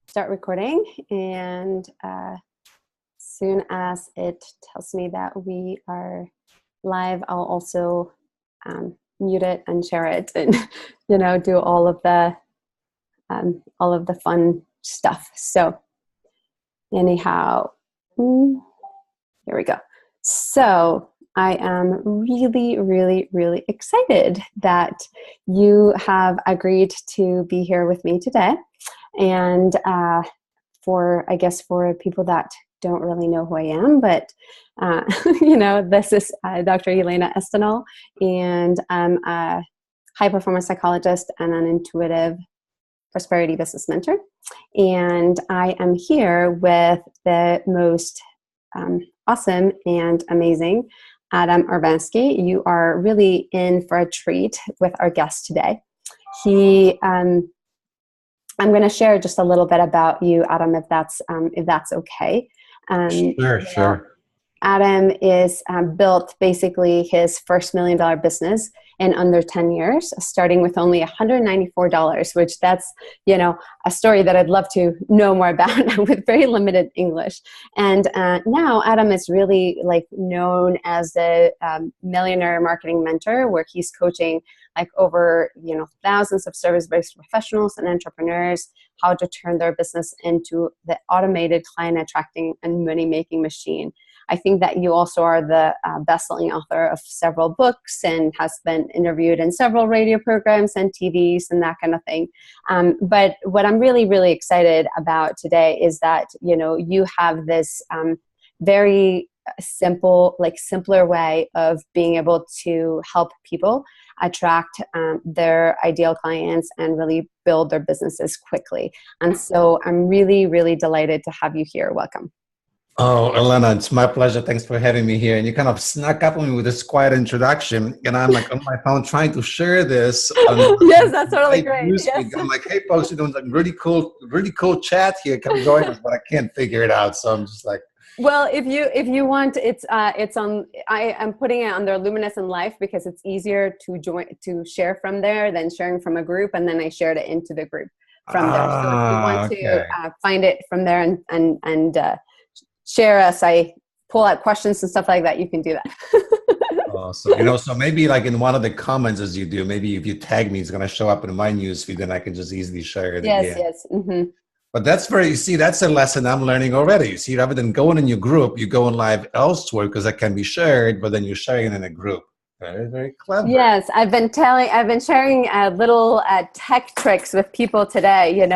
start recording, and soon as it tells me that we are live, I'll also mute it and share it, and do all of the fun stuff. So anyhow, here we go. So I am really, really, really excited that you have agreed to be here with me today. And for people that don't really know who I am, but this is Dr. Elena Estanol, and I'm a high-performance psychologist and an intuitive prosperity business mentor. And I am here with the most awesome and amazing Adam Urbanski. You are really in for a treat with our guest today. I'm going to share just a little bit about you, Adam, if that's okay. Sure. Adam is built basically his first $1 million business in under 10 years, starting with only $194, which that's, a story that I'd love to know more about with very limited English. And now Adam is really known as a millionaire marketing mentor, where he's coaching over, thousands of service-based professionals and entrepreneurs how to turn their business into the automated client attracting and money-making machine. I think that you also are the best-selling author of several books and has been interviewed in several radio programs and TVs and that kind of thing. But what I'm really, really excited about today is that, you have this very simple, simpler way of being able to help people attract their ideal clients and really build their businesses quickly. And so I'm really, really delighted to have you here. Welcome. Oh, Elena, it's my pleasure. Thanks for having me here. And you kind of snuck up on me with this quiet introduction. And I'm on my phone trying to share this. Yes, that's totally great. Yes. I'm hey, folks, you're doing really cool chat here. Come join us, but I can't figure it out. So I'm just well, if you want, it's on. I am putting it under Luminescent Life because it's easier to share from there than sharing from a group, and then I shared it into the group from there. So if you want to find it from there and share us, I pull out questions and stuff like that, you can do that. Awesome. So maybe in one of the comments as you do, maybe if you tag me, it's going to show up in my newsfeed, then I can just easily share it. Yes. Mm-hmm. But that's that's a lesson I'm learning already. You see, rather than going in your group, you go in live elsewhere because that can be shared, but then you're sharing it in a group. Very, very clever. Yes, I've been sharing little tech tricks with people today, and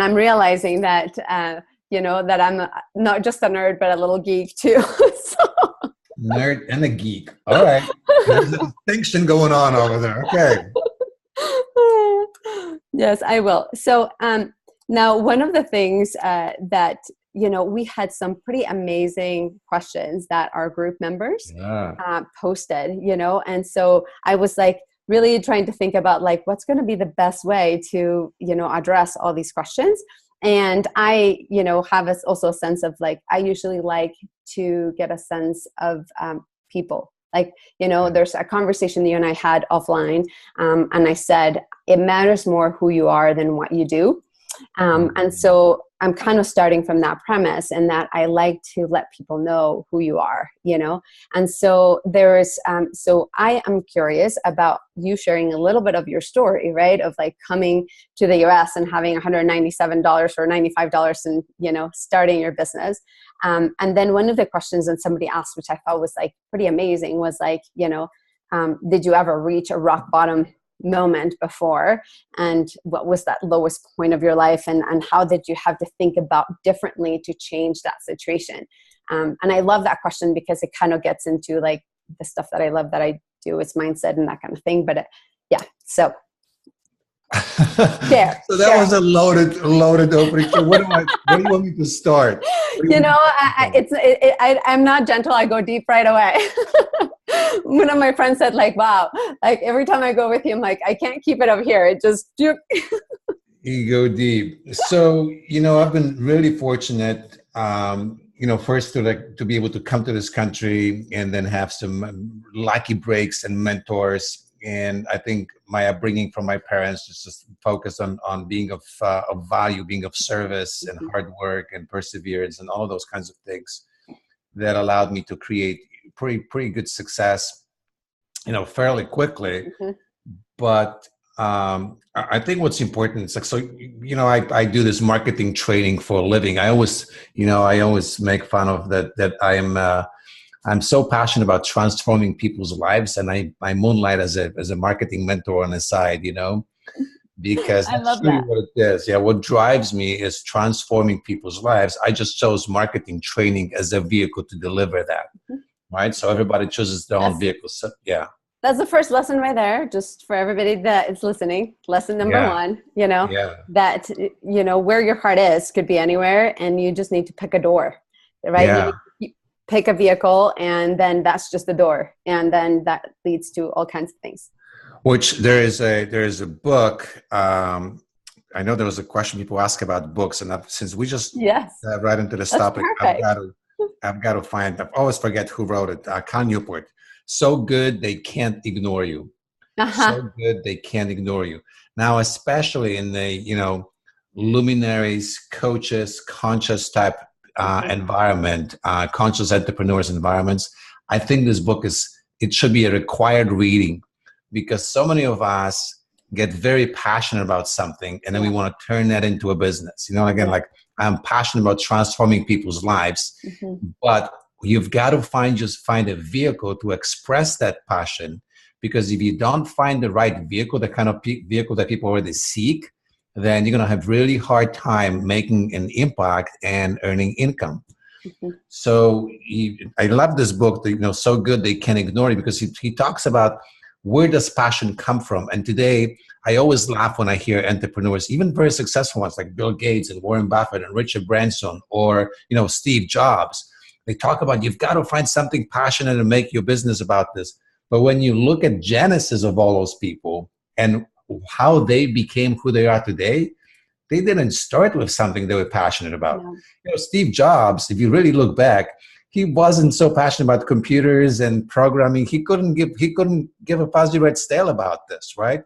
I'm realizing that, that I'm not just a nerd, but a little geek too. Nerd and a geek. All right. There's a distinction going on over there. Okay. Yes, I will. So now one of the things that, we had some pretty amazing questions that our group members posted, and so I was really trying to think about what's going to be the best way to, address all these questions. And I, have also a sense of I usually like to get a sense of people. There's a conversation that you and I had offline, and I said, it matters more who you are than what you do. And so I'm kind of starting from that premise, and that I like to let people know who you are, and so so I am curious about you sharing a little bit of your story, right? Of coming to the US and having $197 or $95 and, starting your business. And then one of the questions that somebody asked, which I thought was pretty amazing, was did you ever reach a rock bottom moment before, and what was that lowest point of your life, and how did you have to think about differently to change that situation? And I love that question because it kind of gets into the stuff that I love that I do, it's mindset and that kind of thing. But so So that was a loaded opening. So what do you want me to start? I'm not gentle. I go deep right away. One of my friends said wow, every time I go with you, I'm I can't keep it up here. It just, you go deep. So, I've been really fortunate, first to be able to come to this country and then have some lucky breaks and mentors, And I think my upbringing from my parents just focused on being of value, being of service, and hard work and perseverance and all of those kinds of things that allowed me to create pretty good success, fairly quickly. But I think what's important is like, so, I do this marketing training for a living. I always make fun of that I'm so passionate about transforming people's lives, and I moonlight as a marketing mentor on the side, because I that's love really that. what it is. Yeah, what drives me is transforming people's lives. I just chose marketing training as a vehicle to deliver that, right? So everybody chooses their own vehicle. So, yeah. That's the first lesson right there, just for everybody that is listening. Lesson number one, that, where your heart is could be anywhere, and you just need to pick a door, right? Yeah. You pick a vehicle, and then that's just the door. And then that leads to all kinds of things. Which there is a book. I know there was a question people ask about books, and since we just right into this topic, I've got to find. I always forget who wrote it. Cal Newport. So good they can't ignore you. So good they can't ignore you. Now, especially in the luminaries, coaches, conscious type environment, conscious entrepreneurs environments, I think this book it should be a required reading, because so many of us get very passionate about something, and then we want to turn that into a business. Like I'm passionate about transforming people's lives, but you've got to find a vehicle to express that passion, because if you don't find the right vehicle, the kind of vehicle that people already seek, then you're going to have really hard time making an impact and earning income. So I love this book, So Good They Can't Ignore It, because he talks about where does passion come from. And today, I always laugh when I hear entrepreneurs, even very successful ones like Bill Gates and Warren Buffett and Richard Branson or Steve Jobs. They talk about you've got to find something passionate and make your business about this. But when you look at genesis of all those people and how they became who they are today, they didn't start with something they were passionate about. Steve Jobs, if you really look back, he wasn't so passionate about computers and programming. He couldn't give a fuzzy red tail about this, right?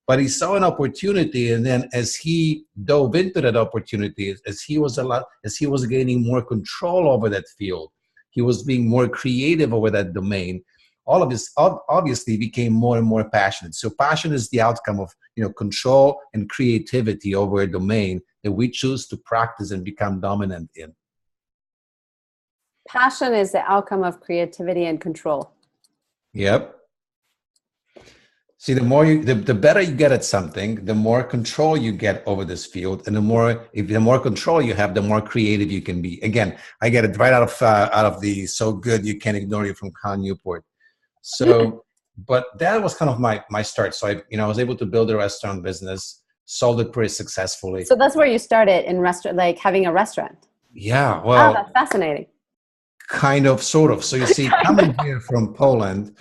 But he saw an opportunity, and then as he dove into that opportunity, as he was gaining more control over that field, he was being more creative over that domain. All of this obviously became more and more passionate. So passion is the outcome of control and creativity over a domain that we choose to practice and become dominant in. Passion is the outcome of creativity and control. Yep. See, the better you get at something, the more control you get over this field, and the more control you have, the more creative you can be. Again, I get it right out of the So Good You Can't Ignore You from Cal Newport. So, but that was kind of my start. So I was able to build a restaurant business, sold it pretty successfully. So that's where you started, in restaurant, like having a restaurant. Yeah, well, that's fascinating. Kind of, sort of. So you see, coming here from Poland.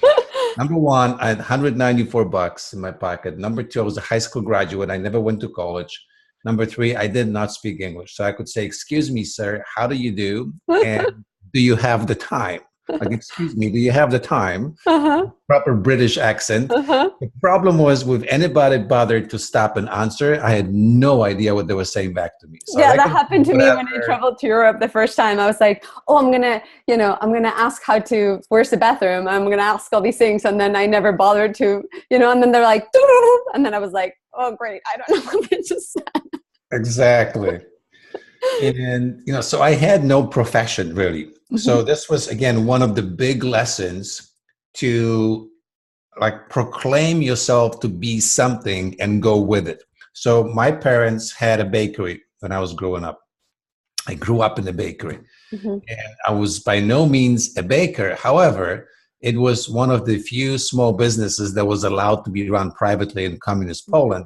Number one, I had $194 in my pocket. Number two, I was a high school graduate. I never went to college. Number three, I did not speak English. So I could say, excuse me, sir, how do you do? And do you have the time? Like, excuse me, do you have the time? Proper British accent. The problem was, with anybody bothered to stop and answer, I had no idea what they were saying back to me. So that happened to me when I traveled to Europe the first time. I was like, oh, I'm gonna ask where's the bathroom? I'm gonna ask all these things, and then I never bothered to, and then they're like, and then I was like, oh, great, I don't know what they just said. Exactly. And so I had no profession really. So this was, again, one of the big lessons to proclaim yourself to be something and go with it. So my parents had a bakery when I was growing up. I grew up in a bakery, and I was by no means a baker. However, it was one of the few small businesses that was allowed to be run privately in communist Poland.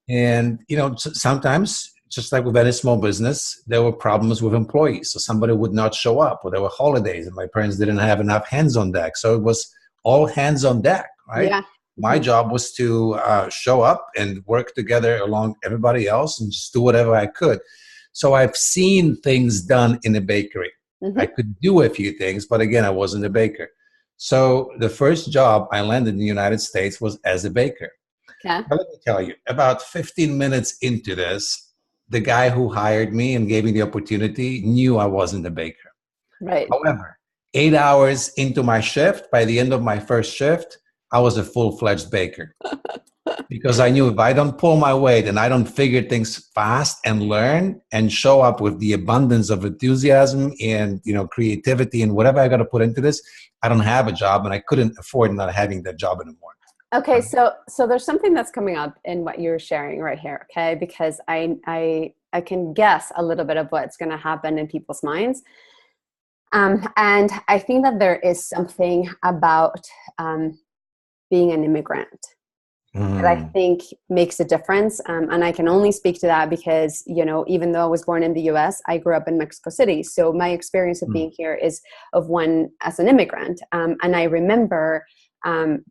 And, sometimes, just like with any small business, there were problems with employees. So somebody would not show up, or there were holidays and my parents didn't have enough hands on deck. So it was all hands on deck, right? Yeah. My job was to show up and work together along everybody else and just do whatever I could. So I've seen things done in a bakery. I could do a few things, but again, I wasn't a baker. So the first job I landed in the United States was as a baker. Okay. Now, let me tell you, about 15 minutes into this, the guy who hired me and gave me the opportunity knew I wasn't a baker. Right. However, 8 hours into my shift, by the end of my first shift, I was a full-fledged baker. Because I knew if I don't pull my weight and I don't figure things fast and learn and show up with the abundance of enthusiasm and, you know, creativity and whatever I got to put into this, I don't have a job, and I couldn't afford not having that job anymore. Okay, so there's something that's coming up in what you're sharing right here, okay? Because I can guess a little bit of what's going to happen in people's minds. And I think that there is something about being an immigrant that I think makes a difference. And I can only speak to that because, you know, even though I was born in the US, I grew up in Mexico City. So my experience of being here is of one as an immigrant. And I remember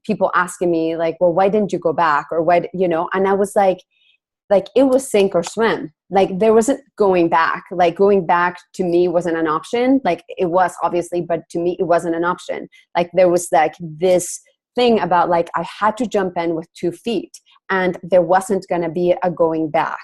people asking me like, well, why didn't you go back? Or why, you know, and I was like it was sink or swim. Like there wasn't going back. Like going back to me wasn't an option. Like it was obviously, but to me, it wasn't an option. Like there was like this thing about like I had to jump in with 2 feet and there wasn't going to be a going back,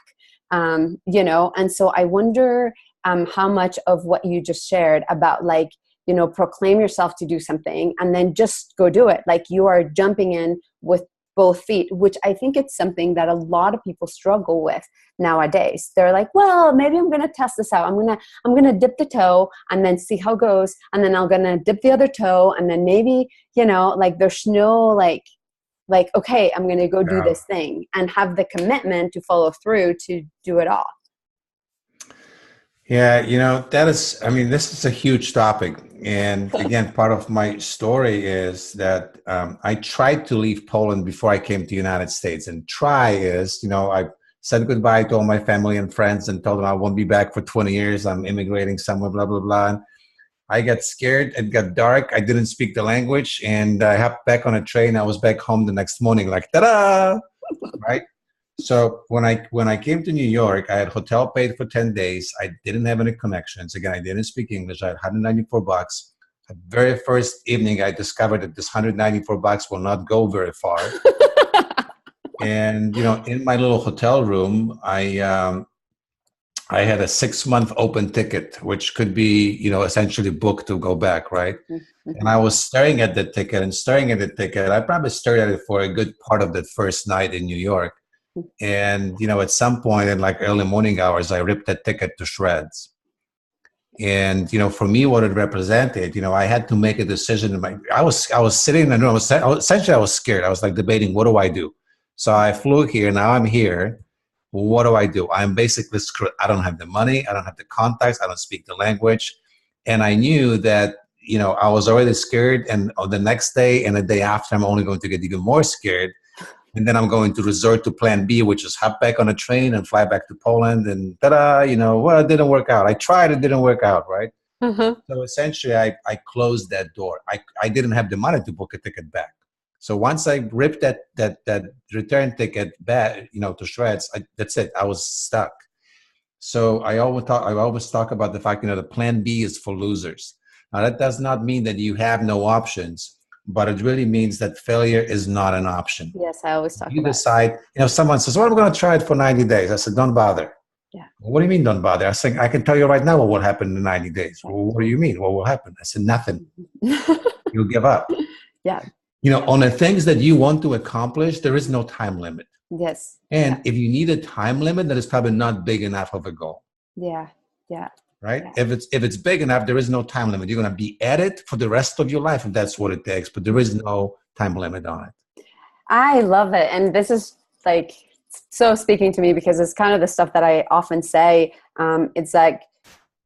you know? And so I wonder how much of what you just shared about like, you know, proclaim yourself to do something and then just go do it. Like you are jumping in with both feet, which I think it's something that a lot of people struggle with nowadays. They're like, well, maybe I'm going to test this out. I'm going to dip the toe and then see how it goes. And then I'm going to dip the other toe. And then maybe, you know, like there's no like, okay, I'm going to go do this thing and have the commitment to follow through to do it all. Yeah, you know, that is, I mean, this is a huge topic. And again, part of my story is that I tried to leave Poland before I came to the United States. And try is, you know, I said goodbye to all my family and friends and told them I won't be back for 20 years. I'm immigrating somewhere, blah, blah, blah. And I got scared. It got dark. I didn't speak the language. And I hopped back on a train. I was back home the next morning, like, ta-da, right? So when I came to New York, I had hotel paid for 10 days. I didn't have any connections. Again, I didn't speak English. I had $194. The very first evening, I discovered that this $194 will not go very far. And, you know, in my little hotel room, I had a 6-month open ticket, which could be, you know, essentially booked to go back, right? And I was staring at the ticket and staring at the ticket. I probably stared at it for a good part of that first night in New York. And, you know, at some point in like early morning hours, I ripped that ticket to shreds. And, you know, for me, what it represented, you know, I had to make a decision. I was sitting in the room. Essentially, I was scared. I was like debating, what do I do? So I flew here. Now I'm here. What do I do? I'm basically screwed. I don't have the money. I don't have the contacts. I don't speak the language. And I knew that, you know, I was already scared. And the next day and the day after, I'm only going to get even more scared. And then I'm going to resort to plan B, which is hop back on a train and fly back to Poland. And ta-da, you know, well, it didn't work out. I tried, it didn't work out, right? So essentially, I closed that door. I didn't have the money to book a ticket back. So once I ripped that return ticket back, you know, to shreds, that's it. I was stuck. So I always talk about the fact, you know, the plan B is for losers. Now, that does not mean that you have no options, but it really means that failure is not an option. Yes, I always talk about it. You decide, you know, someone says, well, I'm going to try it for 90 days. I said, don't bother. Yeah. Well, what do you mean don't bother? I said, I can tell you right now what will happen in 90 days. Well, what do you mean? What will happen? I said, nothing. You'll give up. Yeah. You know, on the things that you want to accomplish, there is no time limit. Yes. And if you need a time limit, that is probably not big enough of a goal. Yeah. Yeah. Right? Yeah. If it's big enough, there is no time limit. You're going to be at it for the rest of your life if that's what it takes, but there is no time limit on it. I love it. And this is like so speaking to me because it's kind of the stuff that I often say. It's like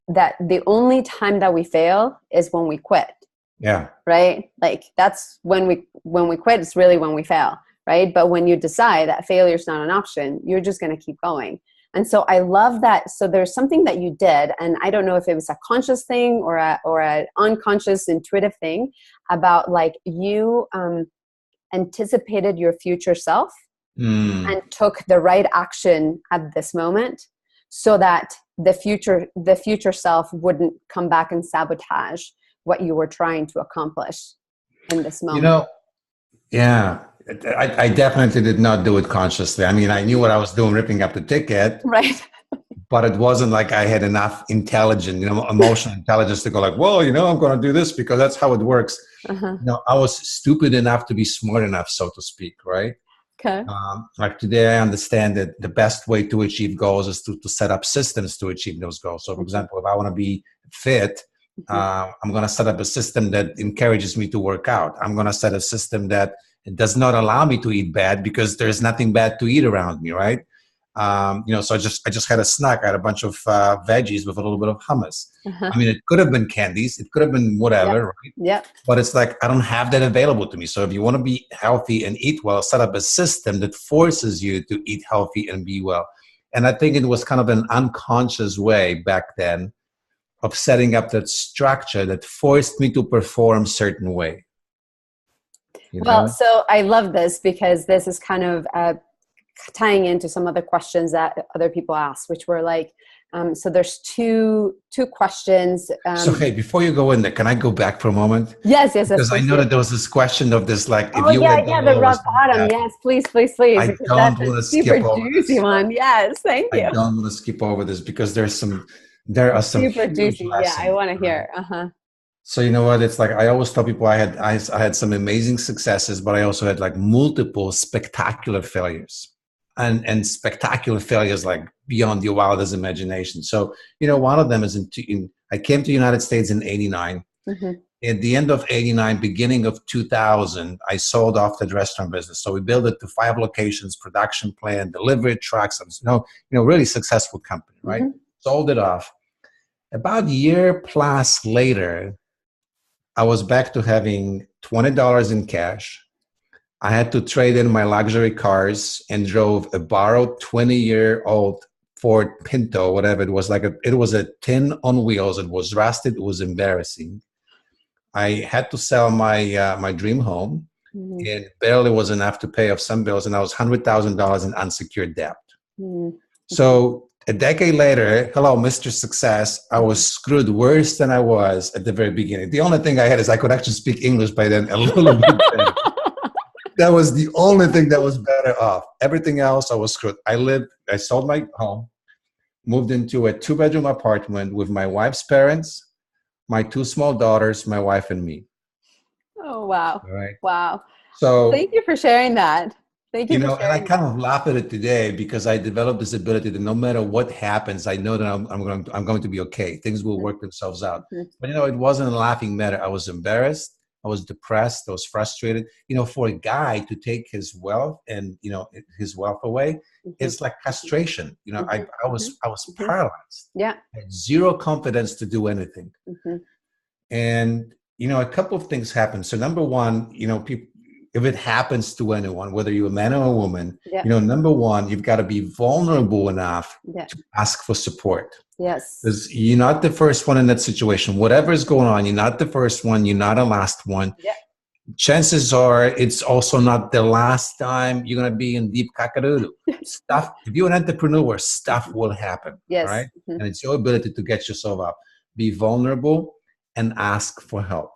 that the only time that we fail is when we quit. Yeah. Right? Like that's when we quit, it's really when we fail. Right? But when you decide that failure is not an option, you're just going to keep going. And so I love that. So there's something that you did, and I don't know if it was a conscious thing or an unconscious intuitive thing about like you anticipated your future self and took the right action at this moment so that the future self wouldn't come back and sabotage what you were trying to accomplish. in this moment. You know, yeah, I definitely did not do it consciously. I mean, I knew what I was doing, ripping up the ticket. Right. But it wasn't like I had enough intelligence, emotional intelligence to go like, well, I'm going to do this because that's how it works. I was stupid enough to be smart enough, so to speak, right? Okay. Like today, I understand that the best way to achieve goals is to set up systems to achieve those goals. So, for example, if I want to be fit, I'm going to set up a system that encourages me to work out. I'm going to set a system that does not allow me to eat bad because there's nothing bad to eat around me, right? So I just had a snack. I had a bunch of veggies with a little bit of hummus. I mean, it could have been candies. It could have been whatever, right? Yeah. But it's like, I don't have that available to me. So if you want to be healthy and eat well, set up a system that forces you to eat healthy and be well. And I think it was kind of an unconscious way back then of setting up that structure that forced me to perform a certain way. Well, so I love this because this is kind of tying into some of the questions that other people asked, which were like, so there's two questions. So hey, before you go in there, can I go back for a moment? Yes. Because I know that there was this question of this, like, if you went the rock bottom. Yes, please. I don't want to skip over this. Juicy one. Yes, thank you. I don't want to skip over this because there are some super juicy. Lessons, yeah, I want to hear. So you know what? It's like I always tell people I had some amazing successes, but I also had like multiple spectacular failures. And spectacular failures like beyond your wildest imagination. So, one of them is I came to the United States in 89. At the end of 89, beginning of 2000, I sold off the restaurant business. So we built it to 5 locations, production plant, delivery trucks, really successful company, right? Sold it off. About a year plus later, I was back to having $20 in cash. I had to trade in my luxury cars and drove a borrowed 20-year-old Ford Pinto, whatever it was. It was a tin on wheels. It was rusted. It was embarrassing. I had to sell my dream home. It barely was enough to pay off some bills, and I was $100,000 in unsecured debt. So a decade later, hello, Mr. Success, I was screwed worse than I was at the very beginning. The only thing I had is I could actually speak English by then a little bit better. That was the only thing that was better off. Everything else, I was screwed. I sold my home, moved into a 2-bedroom apartment with my wife's parents, my 2 small daughters, my wife, and me. Oh, wow. All right. Wow. So thank you for sharing that. Thank you. And I kind of laugh at it today because I developed this ability that no matter what happens, I know that I'm going to be okay. Things will work themselves out. But, it wasn't a laughing matter. I was embarrassed. I was depressed. I was frustrated. For a guy to take his wealth and, his wealth away, it's like castration. I was paralyzed. Yeah. I had zero confidence to do anything. And, a couple of things happened. So number one, people, if it happens to anyone, whether you're a man or a woman, number one, you've got to be vulnerable enough to ask for support. Yes. Because you're not the first one in that situation. Whatever is going on, you're not the first one. You're not the last one. Yeah. Chances are it's also not the last time you're going to be in deep kakaroodoo. Stuff. If you're an entrepreneur, stuff will happen. Yes. Right? And it's your ability to get yourself up. Be vulnerable and ask for help.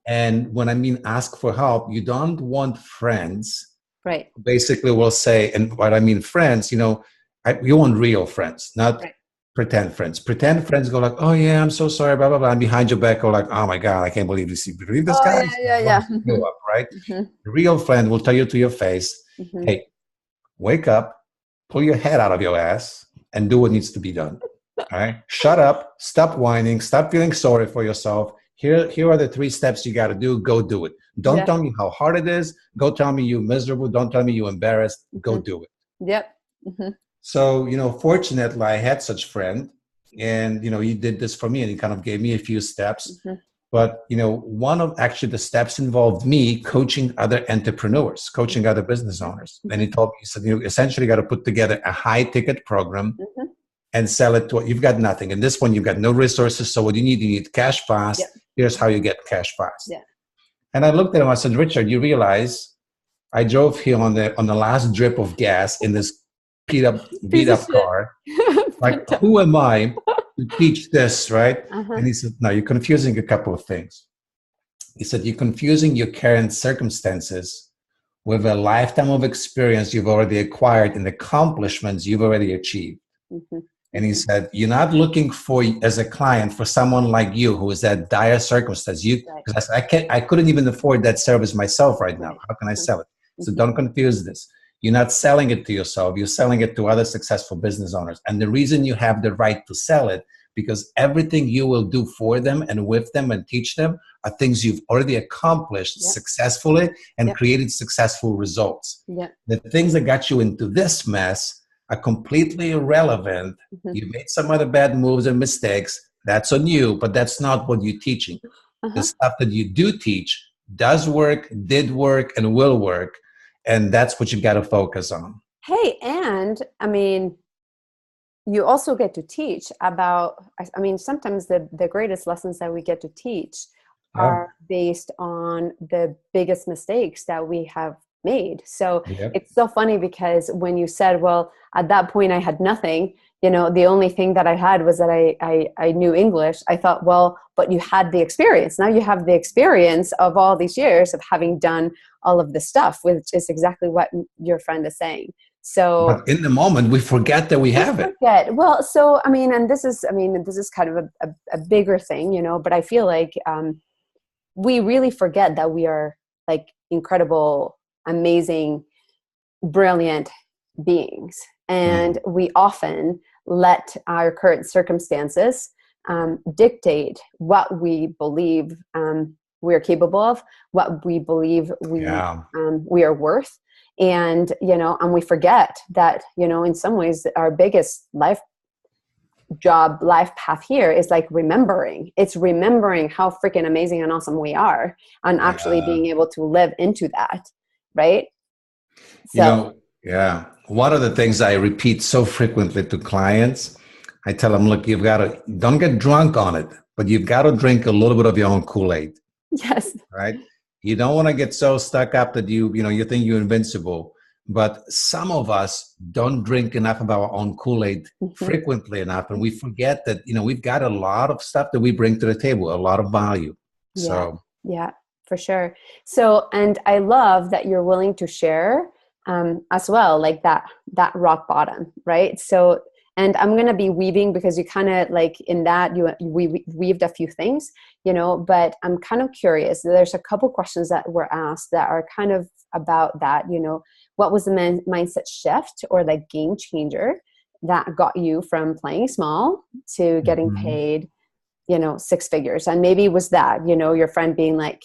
And when I mean ask for help, you don't want friends. Right. Basically, will say, and what I mean friends, you want real friends, not pretend friends. Pretend friends go like, oh yeah, I'm so sorry, blah, blah, blah. And behind your back go like, oh my God, I can't believe this. You believe this guy? Yeah. Go up, right? The real friend will tell you to your face, hey, wake up, pull your head out of your ass and do what needs to be done. All right? Shut up, stop whining, stop feeling sorry for yourself. Here are the 3 steps you got to do. Go do it. Don't tell me how hard it is. Go tell me you're miserable. Don't tell me you're embarrassed. Go do it. Yep. So, fortunately, I had such a friend. And, he did this for me. And he kind of gave me a few steps. But, one of actually the steps involved me coaching other entrepreneurs, coaching other business owners. And he told me, he said, you essentially got to put together a high-ticket program and sell it to, you've got nothing. And this one, you've got no resources. So what you need cash fast. Yeah. Here's how you get cash fast. Yeah. And I looked at him, I said, Richard, you realize I drove here on the last drip of gas in this beat up car. Like, who am I to teach this, right? And he said, no, you're confusing a couple of things. He said, you're confusing your current circumstances with a lifetime of experience you've already acquired and accomplishments you've already achieved. Mm-hmm. And he said, you're not looking for, as a client, for someone like you who is at dire circumstance. Because I couldn't even afford that service myself right now. How can I sell it? So don't confuse this. You're not selling it to yourself. You're selling it to other successful business owners. And the reason you have the right to sell it, because everything you will do for them and with them and teach them are things you've already accomplished successfully and created successful results. The things that got you into this mess are completely irrelevant. You made some other bad moves and mistakes. That's on you, but that's not what you're teaching. The stuff that you do teach does work, did work, and will work. And that's what you've got to focus on. Hey, and I mean, you also get to teach about, I mean, sometimes the greatest lessons that we get to teach are based on the biggest mistakes that we have made. So it's so funny because when you said, well, at that point I had nothing, you know, the only thing that I had was that I knew English. I thought, well, but you had the experience. Now you have the experience of all these years of having done all of this stuff, which is exactly what your friend is saying. So but in the moment, we forget that we have it. Well, so, I mean, and this is kind of a bigger thing, you know, but I feel like we really forget that we are like incredible, amazing, brilliant beings. And we often let our current circumstances dictate what we believe we're capable of, what we believe we are worth. And, you know, and we forget that, you know, in some ways our biggest life path here is like remembering. It's remembering how freaking amazing and awesome we are and actually being able to live into that. Right. So, you know, one of the things I repeat so frequently to clients, I tell them, look, don't get drunk on it, but you've got to drink a little bit of your own Kool-Aid. Yes. Right. You don't want to get so stuck up that you think you're invincible. But some of us don't drink enough of our own Kool-Aid frequently enough. And we forget that, you know, we've got a lot of stuff that we bring to the table, a lot of value. Yeah, for sure. So, and I love that you're willing to share as well, like that rock bottom, right? So, and I'm going to be weaving because you kind of like in that we weaved a few things, you know, but I'm kind of curious. There's a couple questions that were asked that are kind of about that, you know, what was the mindset shift or the game changer that got you from playing small to getting paid, you know, 6 figures? And maybe it was that, you know, your friend being like,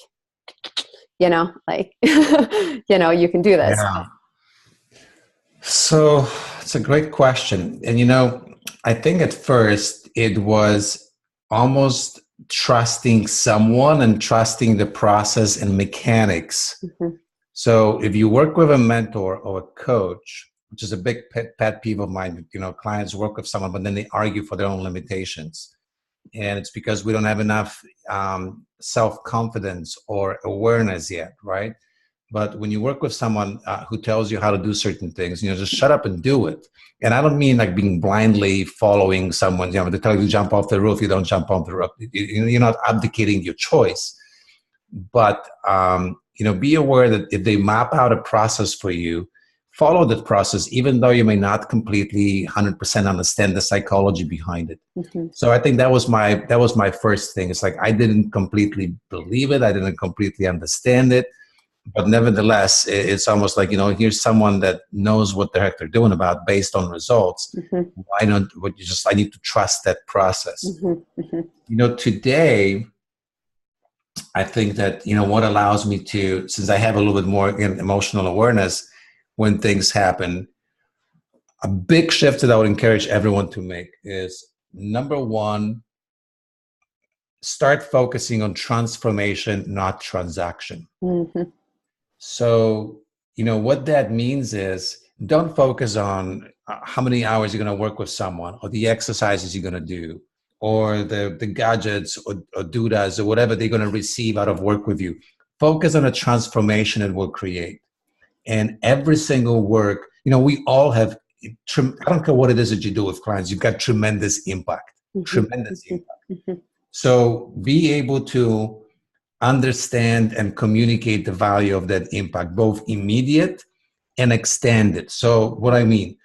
you know, like, you know, you can do this. Yeah. So it's a great question. And, you know, I think at first it was almost trusting someone and trusting the process and mechanics. So if you work with a mentor or a coach, which is a big pet peeve of mine, you know, clients work with someone, but then they argue for their own limitations. And it's because we don't have enough self-confidence or awareness yet, right? But when you work with someone who tells you how to do certain things, you know, just shut up and do it. And I don't mean like being blindly following someone, you know, they tell you to jump off the roof, you don't jump off the roof. You're not abdicating your choice. But, you know, be aware that if they map out a process for you, follow that process, even though you may not completely 100% understand the psychology behind it. So I think that was my first thing. It's like I didn't completely believe it. I didn't completely understand it. But nevertheless, it's almost like, you know, here's someone that knows what the heck they're doing about based on results. Why don't I need to trust that process. You know, today, I think that, you know, what allows me to, since I have a little bit more emotional awareness when things happen, a big shift that I would encourage everyone to make is, number one, start focusing on transformation, not transaction. So, you know, what that means is don't focus on how many hours you're going to work with someone or the exercises you're going to do or the gadgets or doodads or whatever they're going to receive out of work with you. Focus on a transformation it will create. And every single work, you know, we all have, I don't care what it is that you do with clients, you've got tremendous impact, tremendous impact. So be able to understand and communicate the value of that impact, both immediate and extended. So what I mean,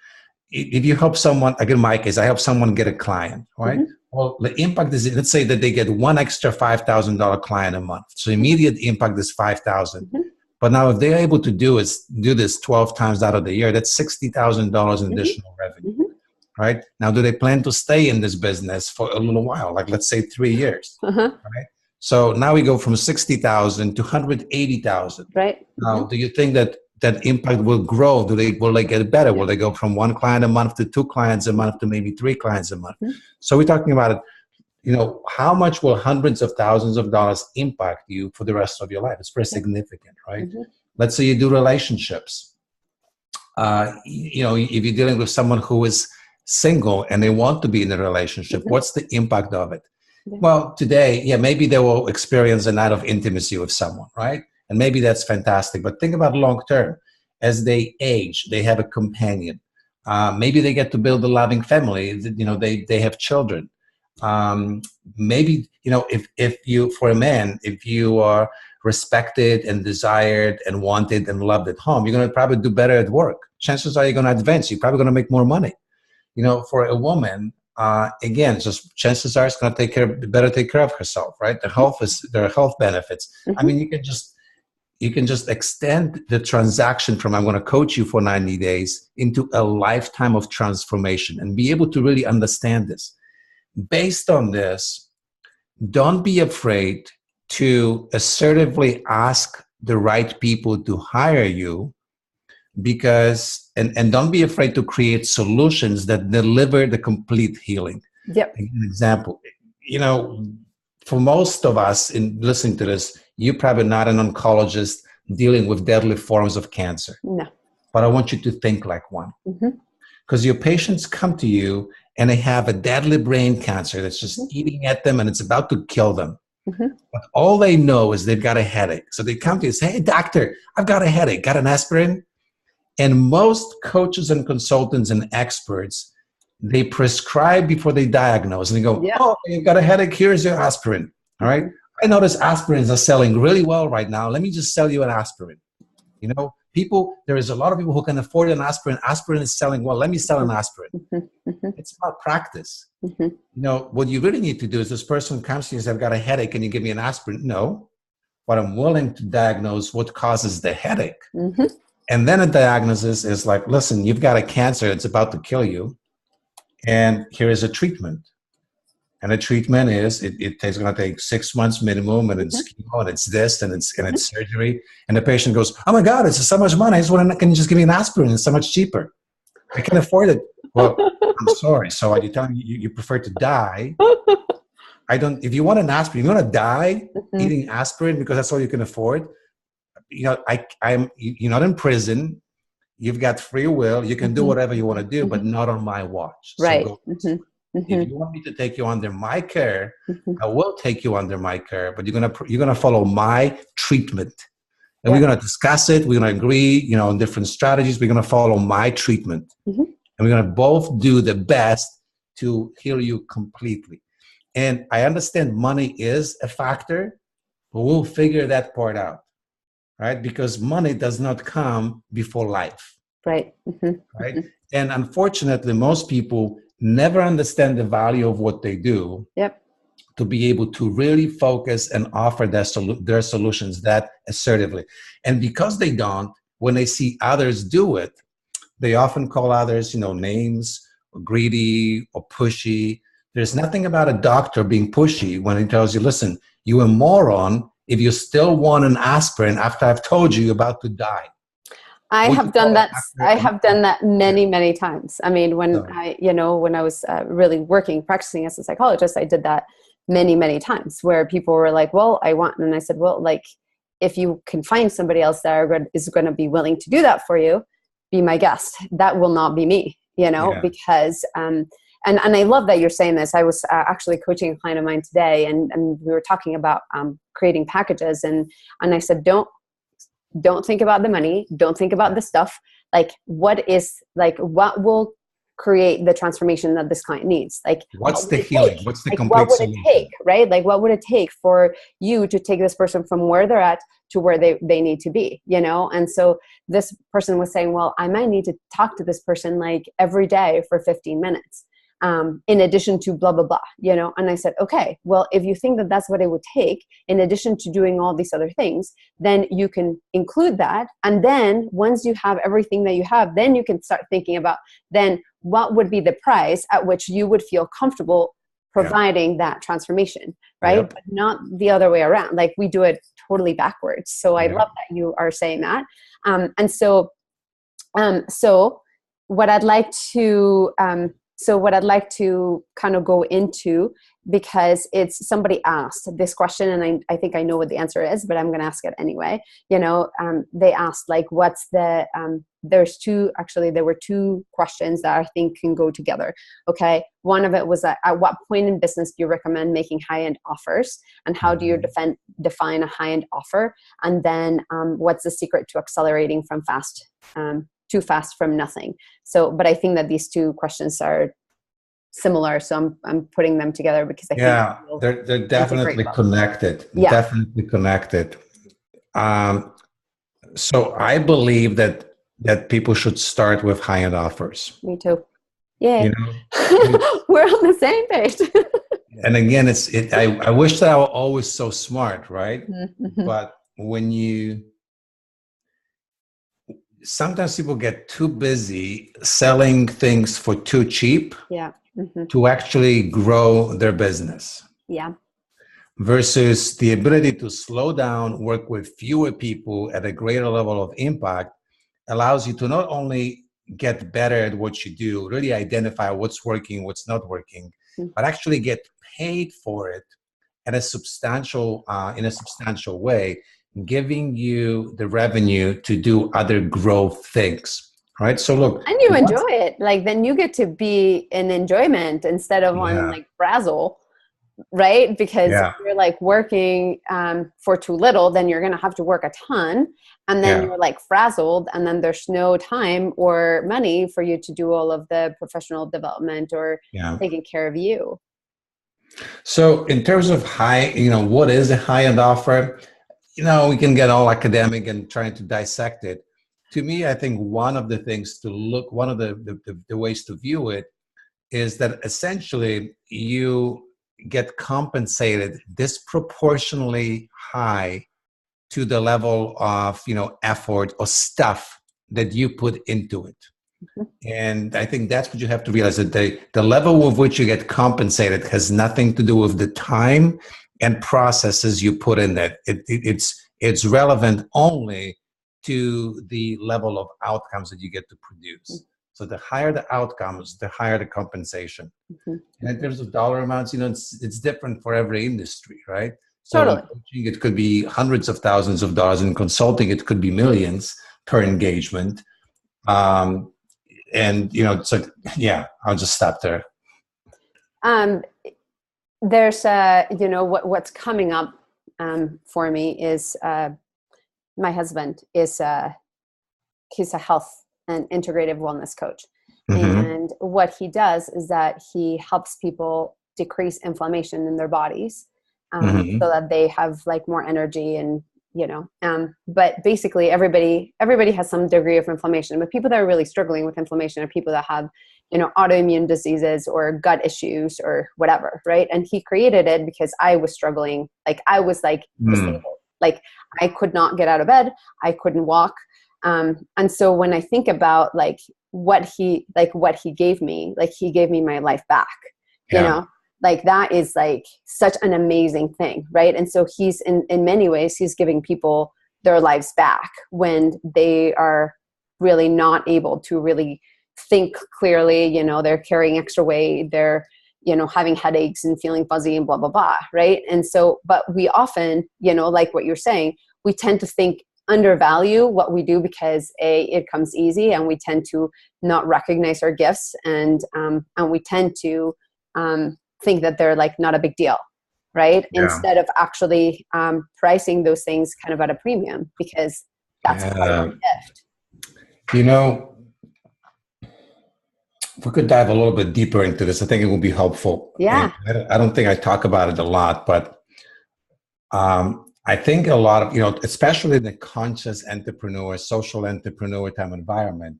if you help someone, like in my case, I help someone get a client, right? Well, the impact is, let's say that they get one extra $5,000 client a month. So immediate impact is $5,000. But now if they're able to do this 12 times out of the year, that's $60,000 in additional revenue, right? Now, do they plan to stay in this business for a little while, like let's say 3 years, right? So now we go from 60,000 to 180,000. Right. Now, do you think that impact will grow? Will they get better? Will they go from 1 client a month to 2 clients a month to maybe 3 clients a month? So we're talking about, how much will hundreds of thousands of dollars impact you for the rest of your life? It's pretty significant, right? Let's say you do relationships. If you're dealing with someone who is single and they want to be in a relationship, what's the impact of it? Well, today, maybe they will experience a night of intimacy with someone, right? And maybe that's fantastic. But think about long term. As they age, they have a companion. Maybe they get to build a loving family. They have children. Maybe, if you, for a man, if you are respected and desired and wanted and loved at home, you're going to probably do better at work. Chances are you're going to advance. You're probably going to make more money. For a woman, again, just chances are it's going to better take care of herself, right? There are health benefits. I mean, you can just extend the transaction from I'm going to coach you for 90 days into a lifetime of transformation and be able to really understand this. Based on this, don't be afraid to assertively ask the right people to hire you, because and don't be afraid to create solutions that deliver the complete healing. Yep. An example, for most of us in listening to this, you're probably not an oncologist dealing with deadly forms of cancer. No. But I want you to think like one. Because your patients come to you and they have a deadly brain cancer that's just eating at them and it's about to kill them. But all they know is they've got a headache. So they come to you and say, hey, doctor, I've got a headache. Got an aspirin? And most coaches and consultants and experts, they prescribe before they diagnose. And they go, oh, you've got a headache. Here's your aspirin. All right. I notice aspirins are selling really well right now. Let me just sell you an aspirin. There is a lot of people who can afford an aspirin. Aspirin is selling well. Let me sell an aspirin. It's about practice. What you really need to do is this person comes to you and says, I've got a headache. Can you give me an aspirin? No. But I'm willing to diagnose what causes the headache. And then a diagnosis is like, listen, you've got a cancer. It's about to kill you. And here is a treatment. And the treatment is, it's going to take 6 months minimum, and it's chemo, and it's this, and it's surgery. And the patient goes, oh my God, it's so much money. Can you just give me an aspirin? It's so much cheaper. I can afford it. Well, I'm sorry. So are you telling me you prefer to die? If you want an aspirin, you're going to die eating aspirin because that's all you can afford. You're not in prison. You've got free will. You can do whatever you want to do, but not on my watch. Right. So if you want me to take you under my care, I will take you under my care, but you're gonna follow my treatment, and we're gonna discuss it. We're gonna agree, on different strategies. We're gonna follow my treatment, and we're gonna both do the best to heal you completely. And I understand money is a factor, but we'll figure that part out, right? Because money does not come before life, right? Right? And unfortunately, most people never understand the value of what they do to be able to really focus and offer their solutions that assertively. And because they don't, when they see others do it, they often call others, names, or greedy or pushy. There's nothing about a doctor being pushy when he tells you, listen, you a moron if you still want an aspirin after I've told you you're about to die. I have done that many, many times. I mean, when I was really practicing as a psychologist, I did that many, many times where people were like, well, and I said, well, like, if you can find somebody else that is going to be willing to do that for you, be my guest. That will not be me, because, and I love that you're saying this. I was actually coaching a client of mine today, and we were talking about creating packages. And I said, don't think about the money. Don't think about the stuff. Like, what will create the transformation that this client needs. Like, what's the healing? What's the complete what would solution? it take, right? Like, what would it take for you to take this person from where they're at to where they need to be, you know? And so this person was saying, well, I might need to talk to this person like every day for 15 minutes. In addition to blah, blah, blah, you know? And I said, okay, well, if you think that that's what it would take, in addition to doing all these other things, then you can include that. And then once you have everything that you have, then you can start thinking about then what would be the price at which you would feel comfortable providing that transformation, right? But not the other way around. Like, we do it totally backwards. So I love that you are saying that. So what I'd like to, what I'd like to kind of go into, because it's somebody asked this question and I think I know what the answer is, but I'm going to ask it anyway. You know, they asked like, what's the, there were two questions that I think can go together. Okay. One of it was at what point in business do you recommend making high-end offers, and how do you define a high-end offer? And then what's the secret to accelerating from too fast from nothing? So, but I think that these two questions are similar, so I'm putting them together because I think they're definitely connected. Yeah. Definitely connected. So I believe that people should start with high-end offers. Me too. Yeah. You know, we're on the same page. And again, I wish that I were always so smart, right? Mm-hmm. But sometimes people get too busy selling things for too cheap. Yeah. Mm-hmm. To actually grow their business. Yeah. Versus the ability to slow down, work with fewer people at a greater level of impact, allows you to not only get better at what you do, really identify what's working, what's not working, but actually get paid for it in a substantial way, giving you the revenue to do other growth things. Right. So look, and you enjoy it. Like, then you get to be in enjoyment instead of on like frazzle, right? Because if you're like working for too little, then you're going to have to work a ton, and then you're like frazzled, and then there's no time or money for you to do all of the professional development or taking care of you. So in terms of what is a high-end offer? You know, we can get all academic and trying to dissect it. To me, I think one of the things to look, one of the ways to view it is that essentially you get compensated disproportionately high to the level of, effort or stuff that you put into it. Mm-hmm. And I think that's what you have to realize, that the level with which you get compensated has nothing to do with the time and processes you put in that. It's relevant only to the level of outcomes that you get to produce. So the higher the outcomes, the higher the compensation. Mm-hmm. And in terms of dollar amounts, it's different for every industry, right? So totally. In coaching, it could be hundreds of thousands of dollars. In consulting, it could be millions per engagement. And, it's like, I'll just stop there. There's, what's coming up for me is my husband is he's a health and integrative wellness coach. Mm-hmm. And what he does is that he helps people decrease inflammation in their bodies so that they have like more energy and, but basically everybody has some degree of inflammation, but people that are really struggling with inflammation are people that have, autoimmune diseases or gut issues or whatever. Right. And he created it because I was struggling. Like I was like disabled. Like I could not get out of bed. I couldn't walk. And so when I think about like what he gave me, like he gave me my life back, like that is like such an amazing thing. Right. And so he's in many ways, he's giving people their lives back when they are really not able to really think clearly, they're carrying extra weight, they're, having headaches and feeling fuzzy and blah, blah, blah. Right. And so, but we often, like what you're saying, we tend to think undervalue what we do because it comes easy, and we tend to not recognize our gifts, and we tend to think that they're like not a big deal. Right. Yeah. Instead of actually pricing those things kind of at a premium, because that's part of the gift. we could dive a little bit deeper into this, I think it would be helpful. Yeah. And I don't think I talk about it a lot, but I think a lot of, especially in the conscious entrepreneur, social entrepreneur type environment,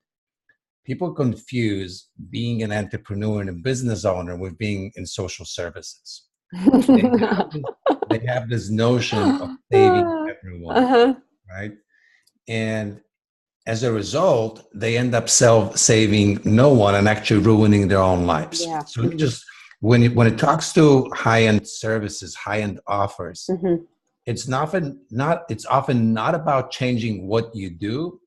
people confuse being an entrepreneur and a business owner with being in social services. They have this notion of saving everyone, right? And as a result, they end up saving no one and actually ruining their own lives. Yeah. So when it talks to high-end services, high-end offers, it's often not about changing what you do.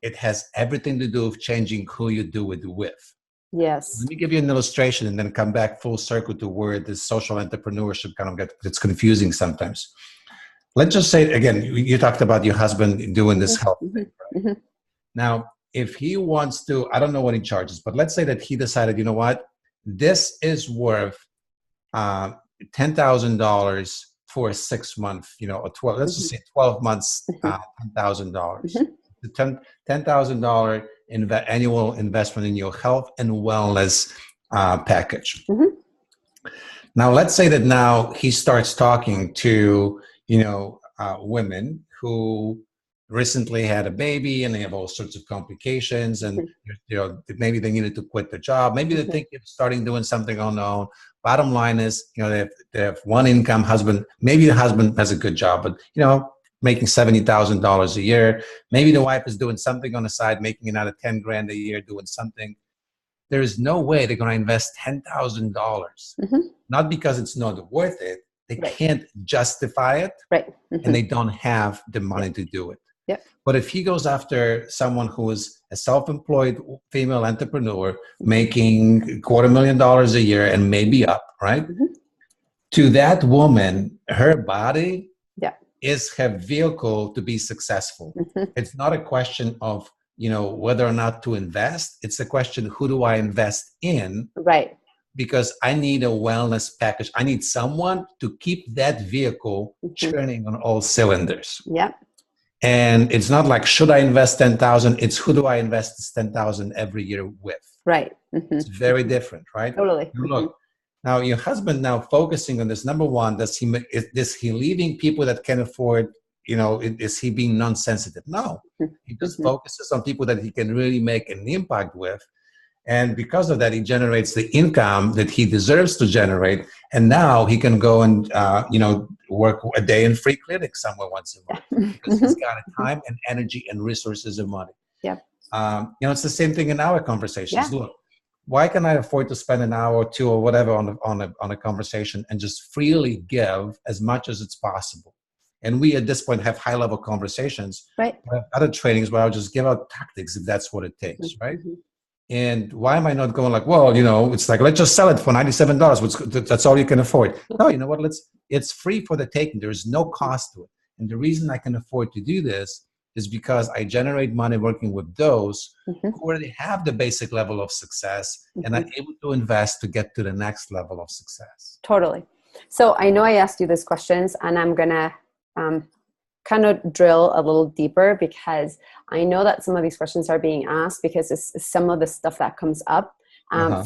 It has everything to do with changing who you do it with. Yes. Let me give you an illustration and then come back full circle to where this social entrepreneurship kind of gets confusing sometimes. Let's just say, again, you talked about your husband doing this health thing, right? Now, if he wants to, I don't know what he charges, but let's say that he decided, you know what, this is worth $10,000 for a 6 month, or 12, let's just say 12 months, $10,000. The $10,000 annual investment in your health and wellness package. Now, let's say that now he starts talking to, women who recently had a baby and they have all sorts of complications, and maybe they needed to quit their job. Maybe they think of starting doing something on their own. Bottom line is, they have one income, husband. Maybe the husband has a good job, but making $70,000 a year. Maybe the wife is doing something on the side, making another 10 grand a year, doing something. There is no way they're going to invest $10,000. Not because it's not worth it. They can't justify it, and they don't have the money to do it. But if he goes after someone who is a self-employed female entrepreneur making $250,000 a year and maybe up, right? To that woman, her body is her vehicle to be successful. It's not a question of, whether or not to invest. It's a question, who do I invest in? Right. Because I need a wellness package. I need someone to keep that vehicle churning on all cylinders. And it's not like, should I invest 10,000? It's who do I invest this 10,000 every year with? Right. It's very different, right? Totally. Look, now your husband now focusing on this. Number one, is he leaving people that can afford, is he being non-sensitive? No, he just focuses on people that he can really make an impact with. And because of that, he generates the income that he deserves to generate. And now he can go and, work a day in free clinic somewhere once a month because he's got time and energy and resources and money. It's the same thing in our conversations. Look, why can I afford to spend an hour or two or whatever on a conversation and just freely give as much as it's possible? And we at this point have high level conversations. Right. I have other trainings where I'll just give out tactics if that's what it takes. Right. And why am I not going like, well, it's like, let's just sell it for $97. That's all you can afford. No, you know what? It's free for the taking. There's no cost to it. And the reason I can afford to do this is because I generate money working with those who already have the basic level of success and are able to invest to get to the next level of success. Totally. So I know I asked you these questions, and I'm going to kind of drill a little deeper, because I know that some of these questions are being asked because it's some of the stuff that comes up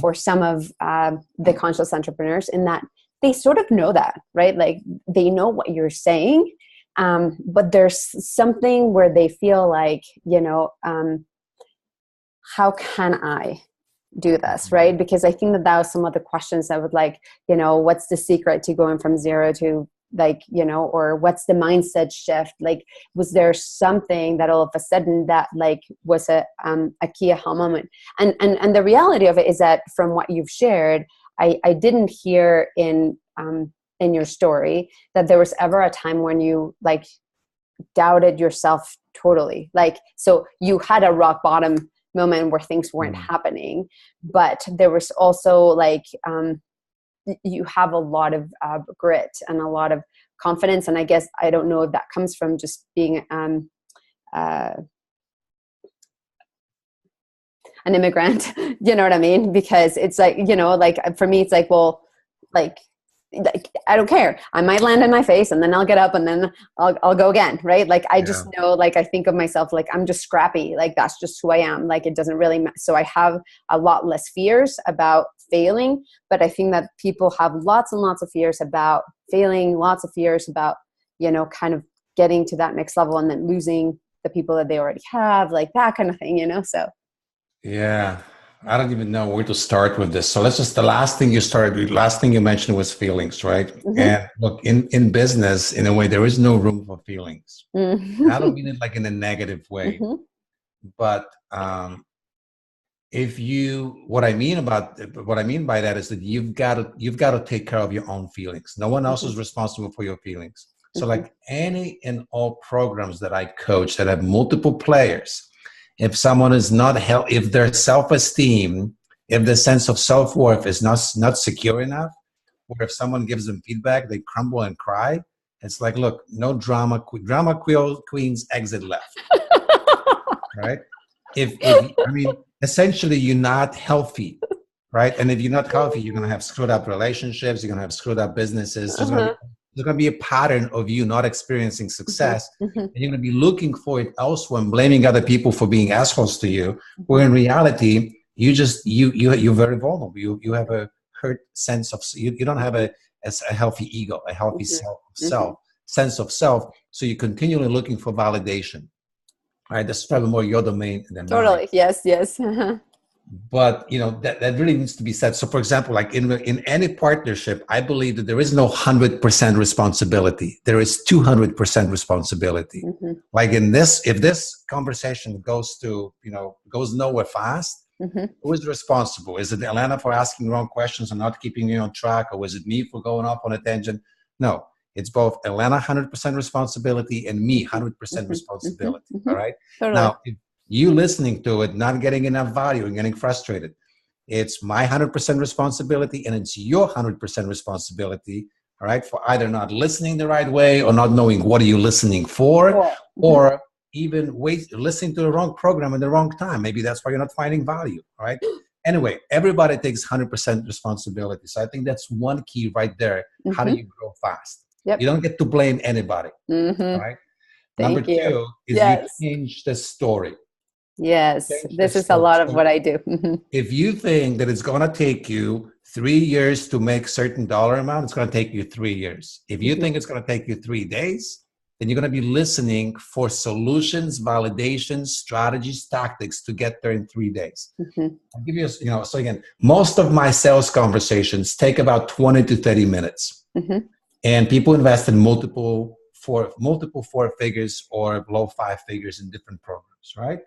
for some of the conscious entrepreneurs, in that they sort of know that, right? Like they know what you're saying, but there's something where they feel like, how can I do this, right? Because I think that was some of the questions that would like, what's the secret to going from zero to like, or what's the mindset shift? Like, was there something that all of a sudden that like was a key aha moment? And the reality of it is that from what you've shared, I didn't hear in your story that there was ever a time when you like doubted yourself totally. Like, so you had a rock bottom moment where things weren't happening, but there was also like, you have a lot of grit and a lot of confidence. And I guess, I don't know if that comes from just being an immigrant, you know what I mean? Because it's like, like for me, it's like, well, like like, I don't care. I might land in my face and then I'll get up and then I'll go again. Right. Like, I just know, like, I think of myself, like, I'm just scrappy. Like, that's just who I am. Like, it doesn't really matter. So I have a lot less fears about failing, but I think that people have lots and lots of fears about failing, lots of fears about, you know, kind of getting to that next level and then losing the people that they already have, like that kind of thing, you know? So. Yeah. I don't even know where to start with this. So let's just, the last thing you mentioned was feelings, right? Mm-hmm. And look, in business, in a way, there is no room for feelings. Mm-hmm. I don't mean it like in a negative way, mm-hmm. but what I mean by that is that you've got to take care of your own feelings. No one else is responsible for your feelings. So like any and all programs that I coach that have multiple players, if someone is if their self-esteem, if the sense of self-worth is not secure enough, or if someone gives them feedback, they crumble and cry. It's like, look, no drama queens exit left, right? Essentially you're not healthy, right? And if you're not healthy, you're going to have screwed up relationships. You're going to have screwed up businesses. There's going to be a pattern of you not experiencing success, and you're going to be looking for it elsewhere and blaming other people for being assholes to you. Where in reality, you're very vulnerable. You have a hurt sense of you don't have a healthy ego, a healthy sense of self. So you're continually looking for validation. Right? That's probably more your domain than mine. Totally. Yes. But you know that really needs to be said. So, for example, like in any partnership, I believe that there is no 100% responsibility. There is 200% responsibility. Mm-hmm. Like if this conversation goes nowhere fast, who is responsible? Is it Elena for asking wrong questions and not keeping you on track, or is it me for going off on a tangent? No, it's both Elena 100% responsibility and me 100% responsibility. All right. Totally. Now, if you listening to it, not getting enough value and getting frustrated, it's my 100% responsibility and it's your 100% responsibility, all right, for either not listening the right way or not knowing what are you listening for, or even listening to the wrong program at the wrong time. Maybe that's why you're not finding value, all right? Anyway, everybody takes 100% responsibility. So I think that's one key right there. How do you grow fast? Yep. You don't get to blame anybody, all right? Number two is you change the story. Yes, this is a lot of what I do. If you think that it's going to take you 3 years to make certain dollar amount, it's going to take you 3 years. If you think it's going to take you 3 days, then you're going to be listening for solutions, validations, strategies, tactics to get there in 3 days. I'll give you, so again, most of my sales conversations take about 20 to 30 minutes. And people invest in multiple four figures or below 5 figures in different programs, right?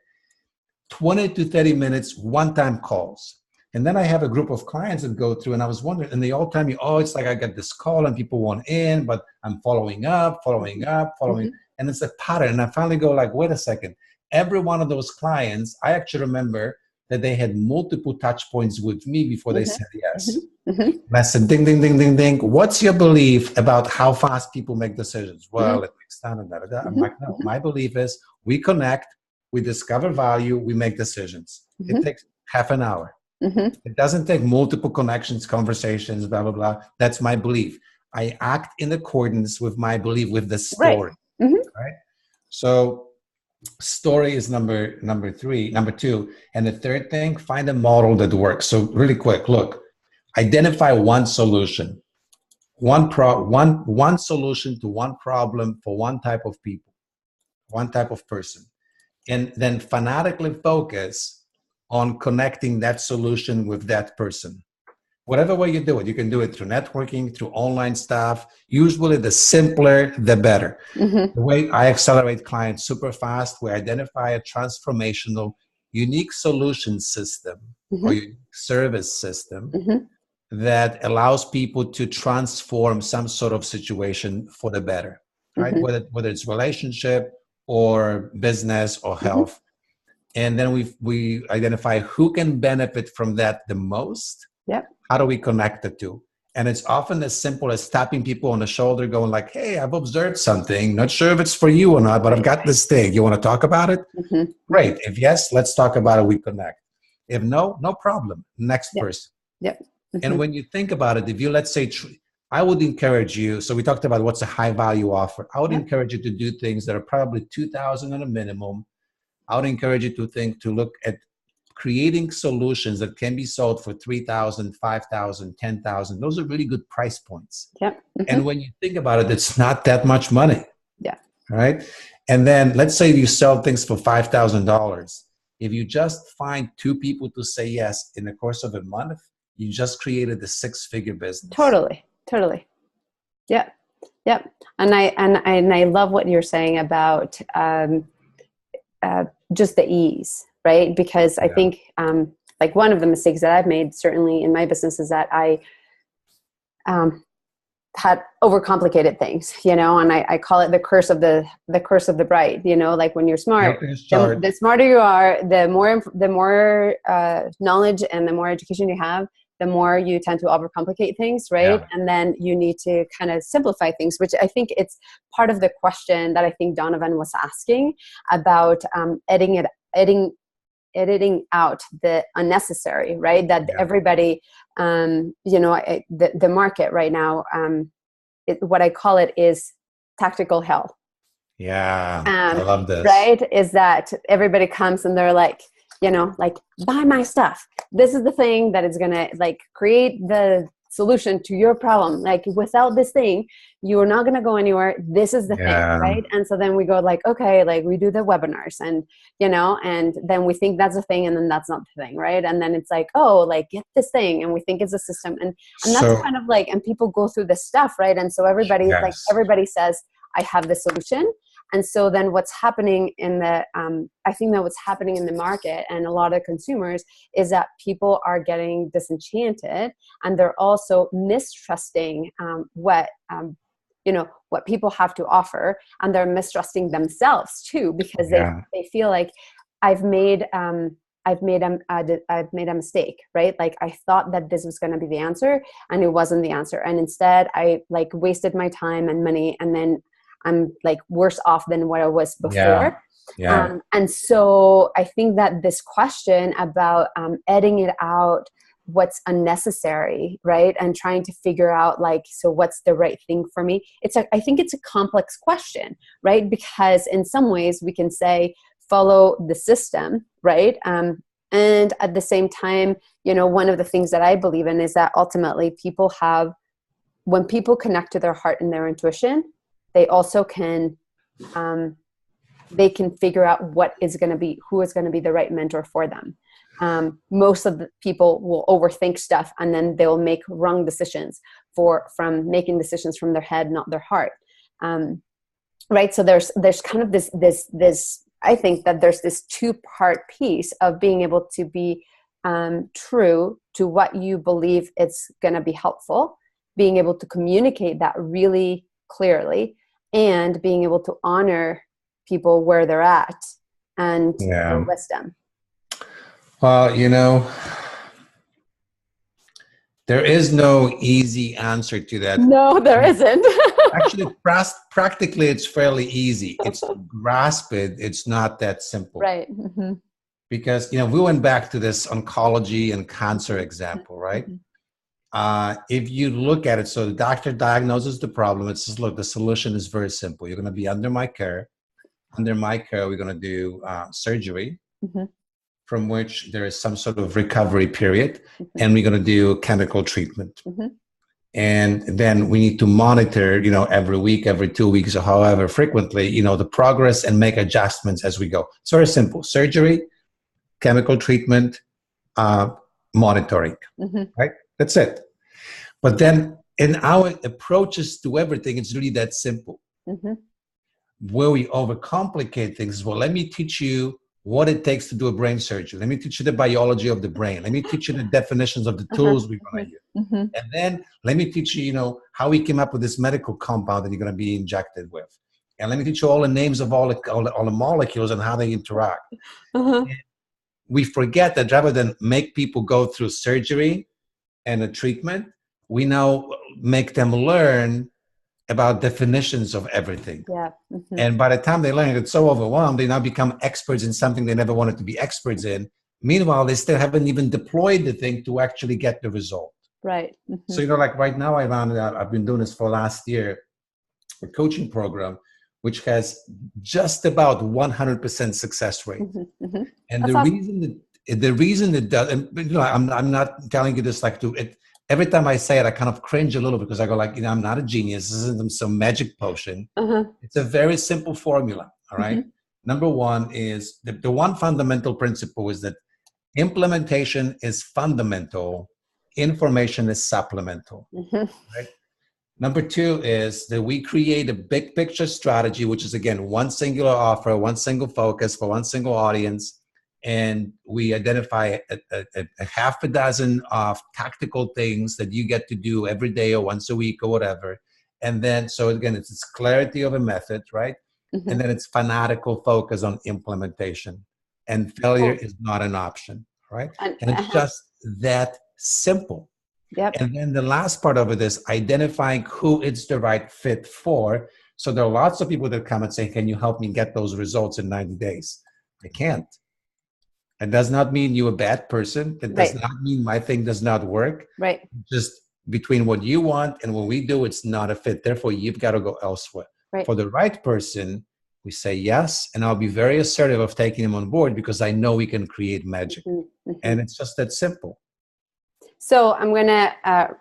20 to 30 minutes, one-time calls. And then I have a group of clients that go through, and I was wondering, and they all tell me, oh, it's like I get this call and people want in, but I'm following up. And it's a pattern. And I finally go like, wait a second. Every one of those clients, I actually remember that they had multiple touch points with me before they said yes. And I said, ding, ding, ding, ding, ding. What's your belief about how fast people make decisions? Well, it takes time and that. I'm like, no, my belief is we connect, we discover value, we make decisions. It takes half an hour. It doesn't take multiple connections, conversations, blah, blah, blah. That's my belief. I act in accordance with my belief, with the story. Right? So story is number two. And the third thing, find a model that works. So really quick, look, identify one solution. One solution to one problem for one type of people, one type of person. And then fanatically focus on connecting that solution with that person. Whatever way you do it, you can do it through networking, through online stuff. Usually the simpler, the better. The way I accelerate clients super fast, we identify a transformational, unique solution system or unique service system that allows people to transform some sort of situation for the better, right? Whether it's relationship or business or health. And then we identify who can benefit from that the most. How do we connect the two? And it's often as simple as tapping people on the shoulder, going like, hey, I've observed something. Not sure if it's for you or not, but I've got this thing. You want to talk about it? Great. If yes, let's talk about it. We connect. If no, no problem. Next person. And when you think about it, if you, let's say, I would encourage you. So we talked about what's a high value offer. I would encourage you to do things that are probably 2,000 at a minimum. I would encourage you to look at creating solutions that can be sold for 3,000, 5,000, 10,000. Those are really good price points. Yep. And when you think about it, it's not that much money. Yeah. Right. And then let's say you sell things for $5,000. If you just find 2 people to say yes in the course of a month, you just created a 6-figure business. Totally. Yeah. Yep. And I love what you're saying about just the ease, right? Because I think like one of the mistakes that I've made certainly in my business is that I had overcomplicated things, and I call it the curse of the bright, like when you're smart, the smarter you are, the more knowledge and the more education you have, the more you tend to overcomplicate things, right? Yeah. And then you need to kind of simplify things, which I think it's part of the question that I think Donovan was asking about editing out the unnecessary, right? That everybody, the market right now, what I call it is tactical hell. Yeah, I love this. Right? Is that everybody comes and they're like, buy my stuff. This is the thing that is going to create the solution to your problem. Like without this thing, you are not going to go anywhere. This is the thing, right? And so then we go okay, we do the webinars and, and then we think that's a thing and then that's not the thing, right? And then it's get this thing and we think it's a system. And that's kind of and people go through this stuff, right? And so everybody, everybody says, I have the solution. And so then what's happening I think that what's happening in the market and a lot of consumers is that people are getting disenchanted and they're also mistrusting what people have to offer, and they're mistrusting themselves too, because they feel like I've made a mistake, right? I thought that this was going to be the answer and it wasn't the answer. And instead I wasted my time and money, and then I'm worse off than what I was before. Yeah. And so I think that this question about editing it out what's unnecessary, right? And trying to figure out so what's the right thing for me? I think it's a complex question, right? Because in some ways we can say, follow the system, right? And at the same time, one of the things that I believe in is that ultimately when people connect to their heart and their intuition, they also can figure out who is going to be the right mentor for them. Most of the people will overthink stuff and then they'll make wrong decisions from making decisions from their head, not their heart. Right. So there's kind of this, I think that there's this 2-part piece of being able to be true to what you believe it's going to be helpful, being able to communicate that really clearly, and being able to honor people where they're at and their wisdom. Well, there is no easy answer to that. No, there isn't. Actually, practically, it's fairly easy. It's grasp it. It's not that simple. Right. Mm-hmm. Because, we went back to this oncology and cancer example, right? Mm-hmm. If you look at it, so the doctor diagnoses the problem. It says, look, the solution is very simple. You're going to be under my care. Under my care, we're going to do surgery, from which there is some sort of recovery period, and we're going to do chemical treatment. And then we need to monitor, every week, every 2 weeks, or however frequently, the progress, and make adjustments as we go. It's very simple. Surgery, chemical treatment, monitoring, right? That's it. But then in our approaches to everything, it's really that simple. Where we overcomplicate things is, well, let me teach you what it takes to do a brain surgery. Let me teach you the biology of the brain. Let me teach you the definitions of the tools we're going to use. And then let me teach you, how we came up with this medical compound that you're going to be injected with. And let me teach you all the names of all the molecules and how they interact. We forget that rather than make people go through surgery and a treatment, we now make them learn about definitions of everything. And by the time they learn, it's so overwhelmed, they now become experts in something they never wanted to be experts in. Meanwhile, they still haven't even deployed the thing to actually get the result. Right. So, like right now I've been doing this for last year, a coaching program, which has just about 100% success rate. And That's the awesome. reason it does, and I'm not telling you this like to it. Every time I say it, I kind of cringe a little because I go like, I'm not a genius. This isn't some magic potion. It's a very simple formula. All right. Number one is the one fundamental principle is that implementation is fundamental, information is supplemental. Right? Number two is that we create a big picture strategy, which is again one singular offer, one single focus for one single audience, and we identify a half a dozen of tactical things that you get to do every day or once a week or whatever. And then, so again, it's clarity of a method, right? And then it's fanatical focus on implementation. And failure is not an option, right? And it's just that simple. Yep. And then the last part of it is identifying who it's the right fit for. So there are lots of people that come and say, can you help me get those results in 90 days? I can't. It does not mean you're a bad person. It does not mean my thing does not work. Right. Just between what you want and what we do, it's not a fit. Therefore, you've got to go elsewhere. Right. For the right person, we say yes, and I'll be very assertive of taking him on board because I know we can create magic. And it's just that simple. So I'm going to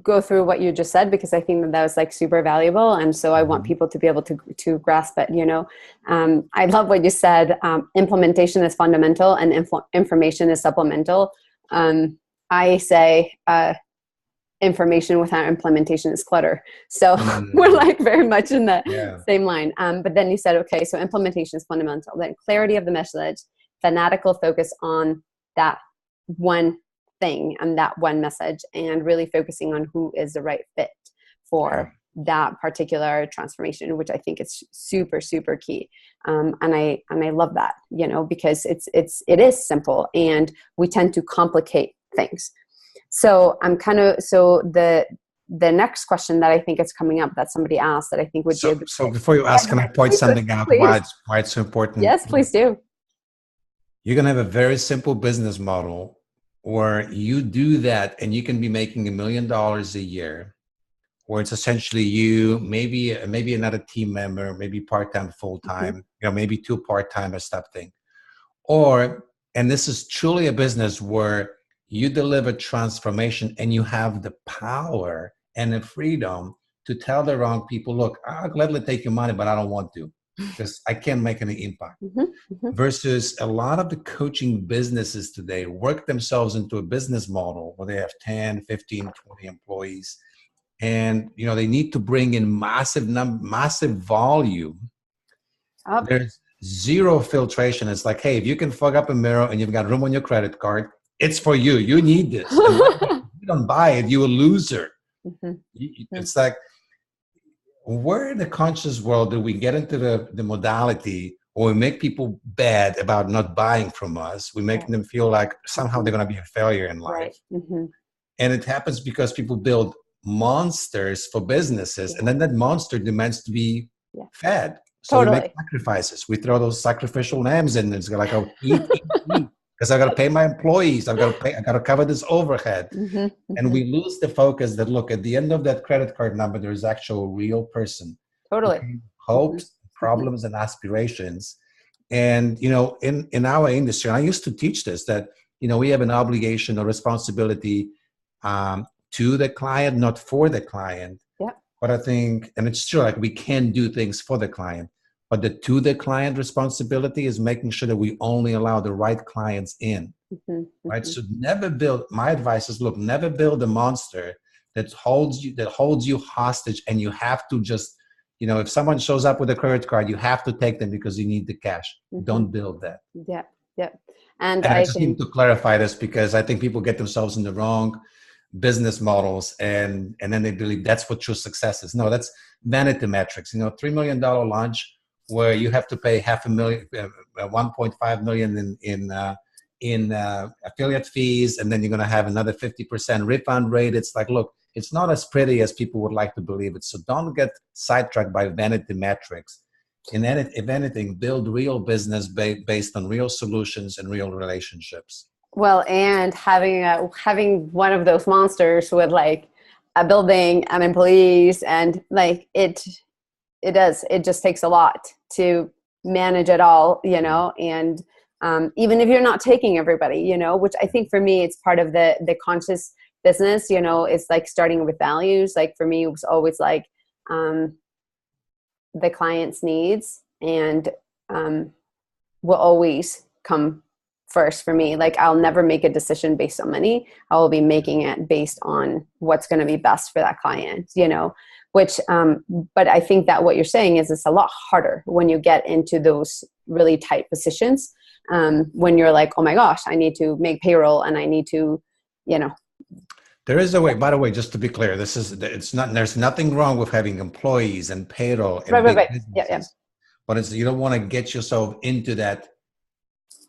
go through what you just said, because I think that was like super valuable. And so I want people to be able to grasp it, I love what you said. Implementation is fundamental and information is supplemental. I say information without implementation is clutter. So we're like very much in the same line. But then you said, okay, so implementation is fundamental. Then clarity of the message, fanatical focus on that one thing and that one message, and really focusing on who is the right fit for that particular transformation, which I think is super, super key. And I love that, because it is simple and we tend to complicate things. So the next question that I think is coming up that somebody asked that I think would be a good So before you ask, can I point something out why it's so important? Yes, please do. You're going to have a very simple business model where you do that and you can be making $1 million a year, where it's essentially you, maybe another team member, maybe part-time, full-time, maybe 2 part-timers type thing. And this is truly a business where you deliver transformation and you have the power and the freedom to tell the wrong people, look, I'll gladly take your money, but I don't want to because I can't make any impact. Versus a lot of the coaching businesses today work themselves into a business model where they have 10, 15, 20 employees. And, they need to bring in massive volume. There's zero filtration. It's like, hey, if you can fuck up a mirror and you've got room on your credit card, it's for you. You need this. If you don't buy it, you're a loser. It's like, where in the conscious world do we get into the modality where we make people bad about not buying from us? We make them feel like somehow they're going to be a failure in life. And it happens because people build monsters for businesses, and then that monster demands to be fed. So we make sacrifices. We throw those sacrificial lambs in. It's like, oh, eat, because I got to pay my employees. I got to cover this overhead. And we lose the focus that, look, at the end of that credit card number, there's actual real person. Hopes, problems, and aspirations. And, in our industry, and I used to teach this, that, we have an obligation or responsibility to the client, not for the client. But I think, and it's true, like we can do things for the client, but the to the client responsibility is making sure that we only allow the right clients in, right? So my advice is, look, never build a monster that holds you hostage, and you have to just, if someone shows up with a credit card, you have to take them because you need the cash. Don't build that. And I just need to clarify this because I think people get themselves in the wrong business models and then they believe that's what true success is. No, that's vanity metrics. $3 million launch where you have to pay $1.5 million in affiliate fees, and then you're going to have another 50% refund rate. It's like, look, it's not as pretty as people would like to believe it. So don't get sidetracked by vanity metrics. If anything, build real business based on real solutions and real relationships. Well, and having one of those monsters with like a building and employees, and like it just takes a lot to manage it all, you know, and even if you're not taking everybody, you know, which I think for me, it's part of the conscious business, you know, it's like starting with values. Like for me, it was always like the client's needs and will always come first for me. Like I'll never make a decision based on money. I will be making it based on what's going to be best for that client, you know, which, but I think that what you're saying is it's a lot harder when you get into those really tight positions. When you're like, oh my gosh, I need to make payroll and I need to, you know. There is a way, by the way, just to be clear, there's nothing wrong with having employees and payroll and big businesses, yeah. But you don't want to get yourself into that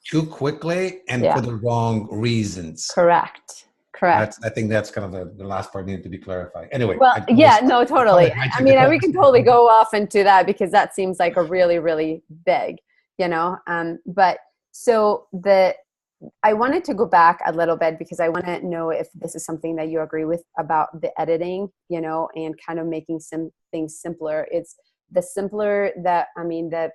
too quickly and for the wrong reasons. Correct. I think that's kind of the last part needed to be clarified. Anyway. Well, no, totally. I mean, we can totally go off into that because that seems like a really, really big, you know, but so I wanted to go back a little bit because I want to know if this is something that you agree with about the editing, you know, and kind of making some things simpler. It's the simpler that, I mean, the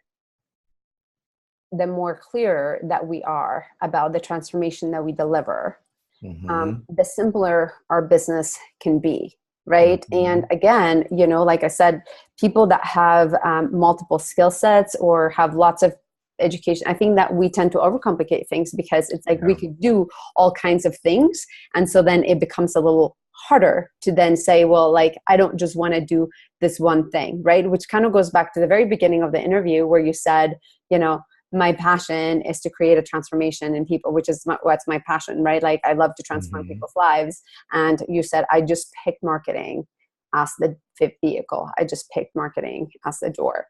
more clear that we are about the transformation that we deliver, the simpler our business can be, right? And again, you know, like I said, people that have multiple skill sets or have lots of education, I think that we tend to overcomplicate things because it's like we could do all kinds of things. And so then it becomes a little harder to then say, well, like, I don't just want to do this one thing, right? Which kind of goes back to the very beginning of the interview where you said, you know, my passion is to create a transformation in people, which is what's my passion, right? Like I love to transform people's lives. And you said, I just picked marketing as the vehicle. I just picked marketing as the door.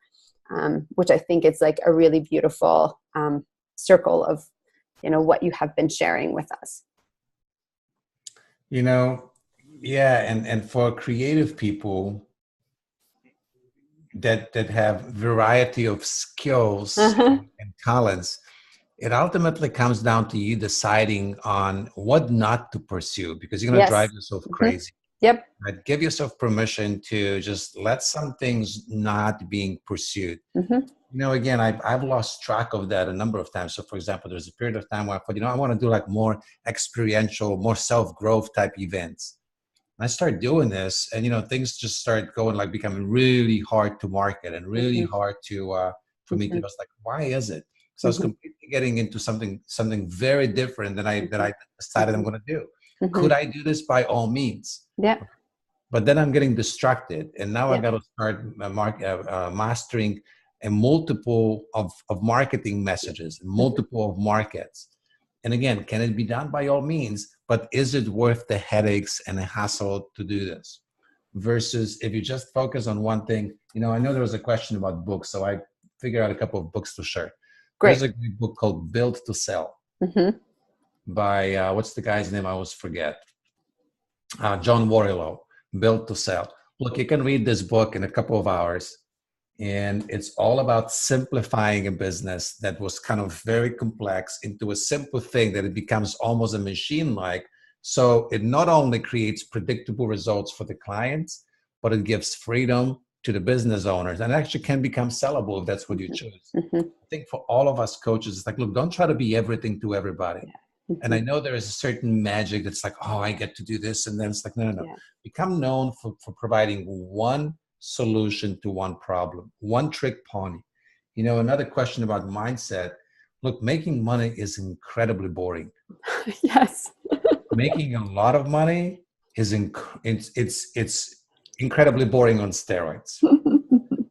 Which I think is like a really beautiful circle of, you know, what you have been sharing with us. You know, yeah, and for creative people that have variety of skills and talents, it ultimately comes down to you deciding on what not to pursue because you're going to drive yourself crazy. Yep. Right? Give yourself permission to just let some things not being pursued. You know, again, I've lost track of that a number of times. So for example, there's a period of time where I thought, you know, I want to do like more experiential, more self-growth type events. And I started doing this and, you know, things just started going like becoming really hard to market and really hard to, for me to, I was like, why is it? So I was completely getting into something very different than I decided I'm going to do. Could I do this? By all means. Yeah. But then I'm getting distracted, and now I got to start mastering a multiple of marketing messages, multiple of markets. And again, can it be done? By all means, but is it worth the headaches and the hassle to do this? Versus if you just focus on one thing, you know, I know there was a question about books, so I figured out a couple of books to share. Great. There's a great book called Built to Sell by, what's the guy's name? I always forget. John Warrillow, Built to Sell. Look, you can read this book in a couple of hours, and it's all about simplifying a business that was kind of very complex into a simple thing that it becomes almost a machine-like. So it not only creates predictable results for the clients, but it gives freedom to the business owners and actually can become sellable if that's what you choose. I think for all of us coaches, it's like, look, don't try to be everything to everybody. And I know there is a certain magic that's like, oh, I get to do this. And then it's like, no. Yeah. Become known for providing one solution to one problem, one trick pony. You know, another question about mindset. Look, making money is incredibly boring. Yes. Making a lot of money is it's incredibly boring on steroids.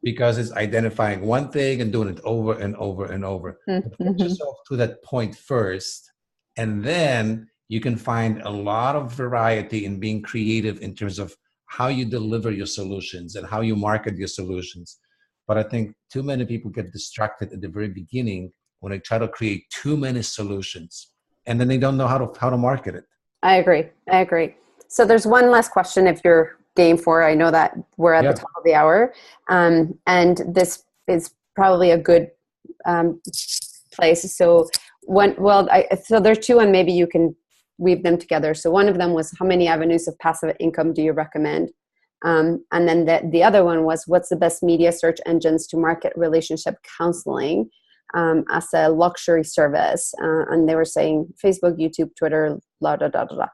Because it's identifying one thing and doing it over and over and over. Put yourself to that point first. And then you can find a lot of variety in being creative in terms of how you deliver your solutions and how you market your solutions. But I think too many people get distracted at the very beginning when they try to create too many solutions, and then they don't know how to market it. I agree. So there's one last question if you're game for. I know that we're at the top of the hour, and this is probably a good place. So So there's two, and maybe you can weave them together. So one of them was, how many avenues of passive income do you recommend? And then the other one was, what's the best media search engines to market relationship counseling as a luxury service? And they were saying Facebook, YouTube, Twitter, blah, blah, blah, blah.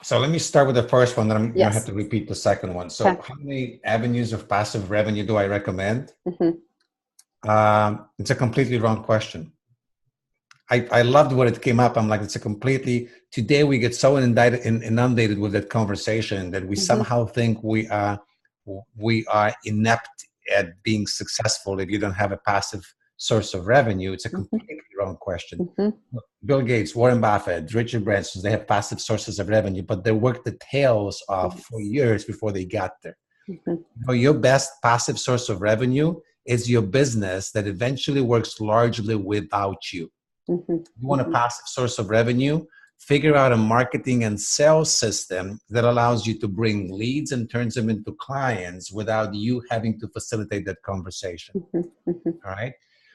So let me start with the first one, then I'm going to have to repeat the second one. So how many avenues of passive revenue do I recommend? It's a completely wrong question. I loved when it came up. I'm like, today we get so inundated with that conversation that we somehow think we are inept at being successful if you don't have a passive source of revenue. It's a completely wrong question. Bill Gates, Warren Buffett, Richard Branson, they have passive sources of revenue, but they worked the tails off for years before they got there. Your best passive source of revenue is your business that eventually works largely without you. You want a passive source of revenue? Figure out a marketing and sales system that allows you to bring leads and turns them into clients without you having to facilitate that conversation. All right.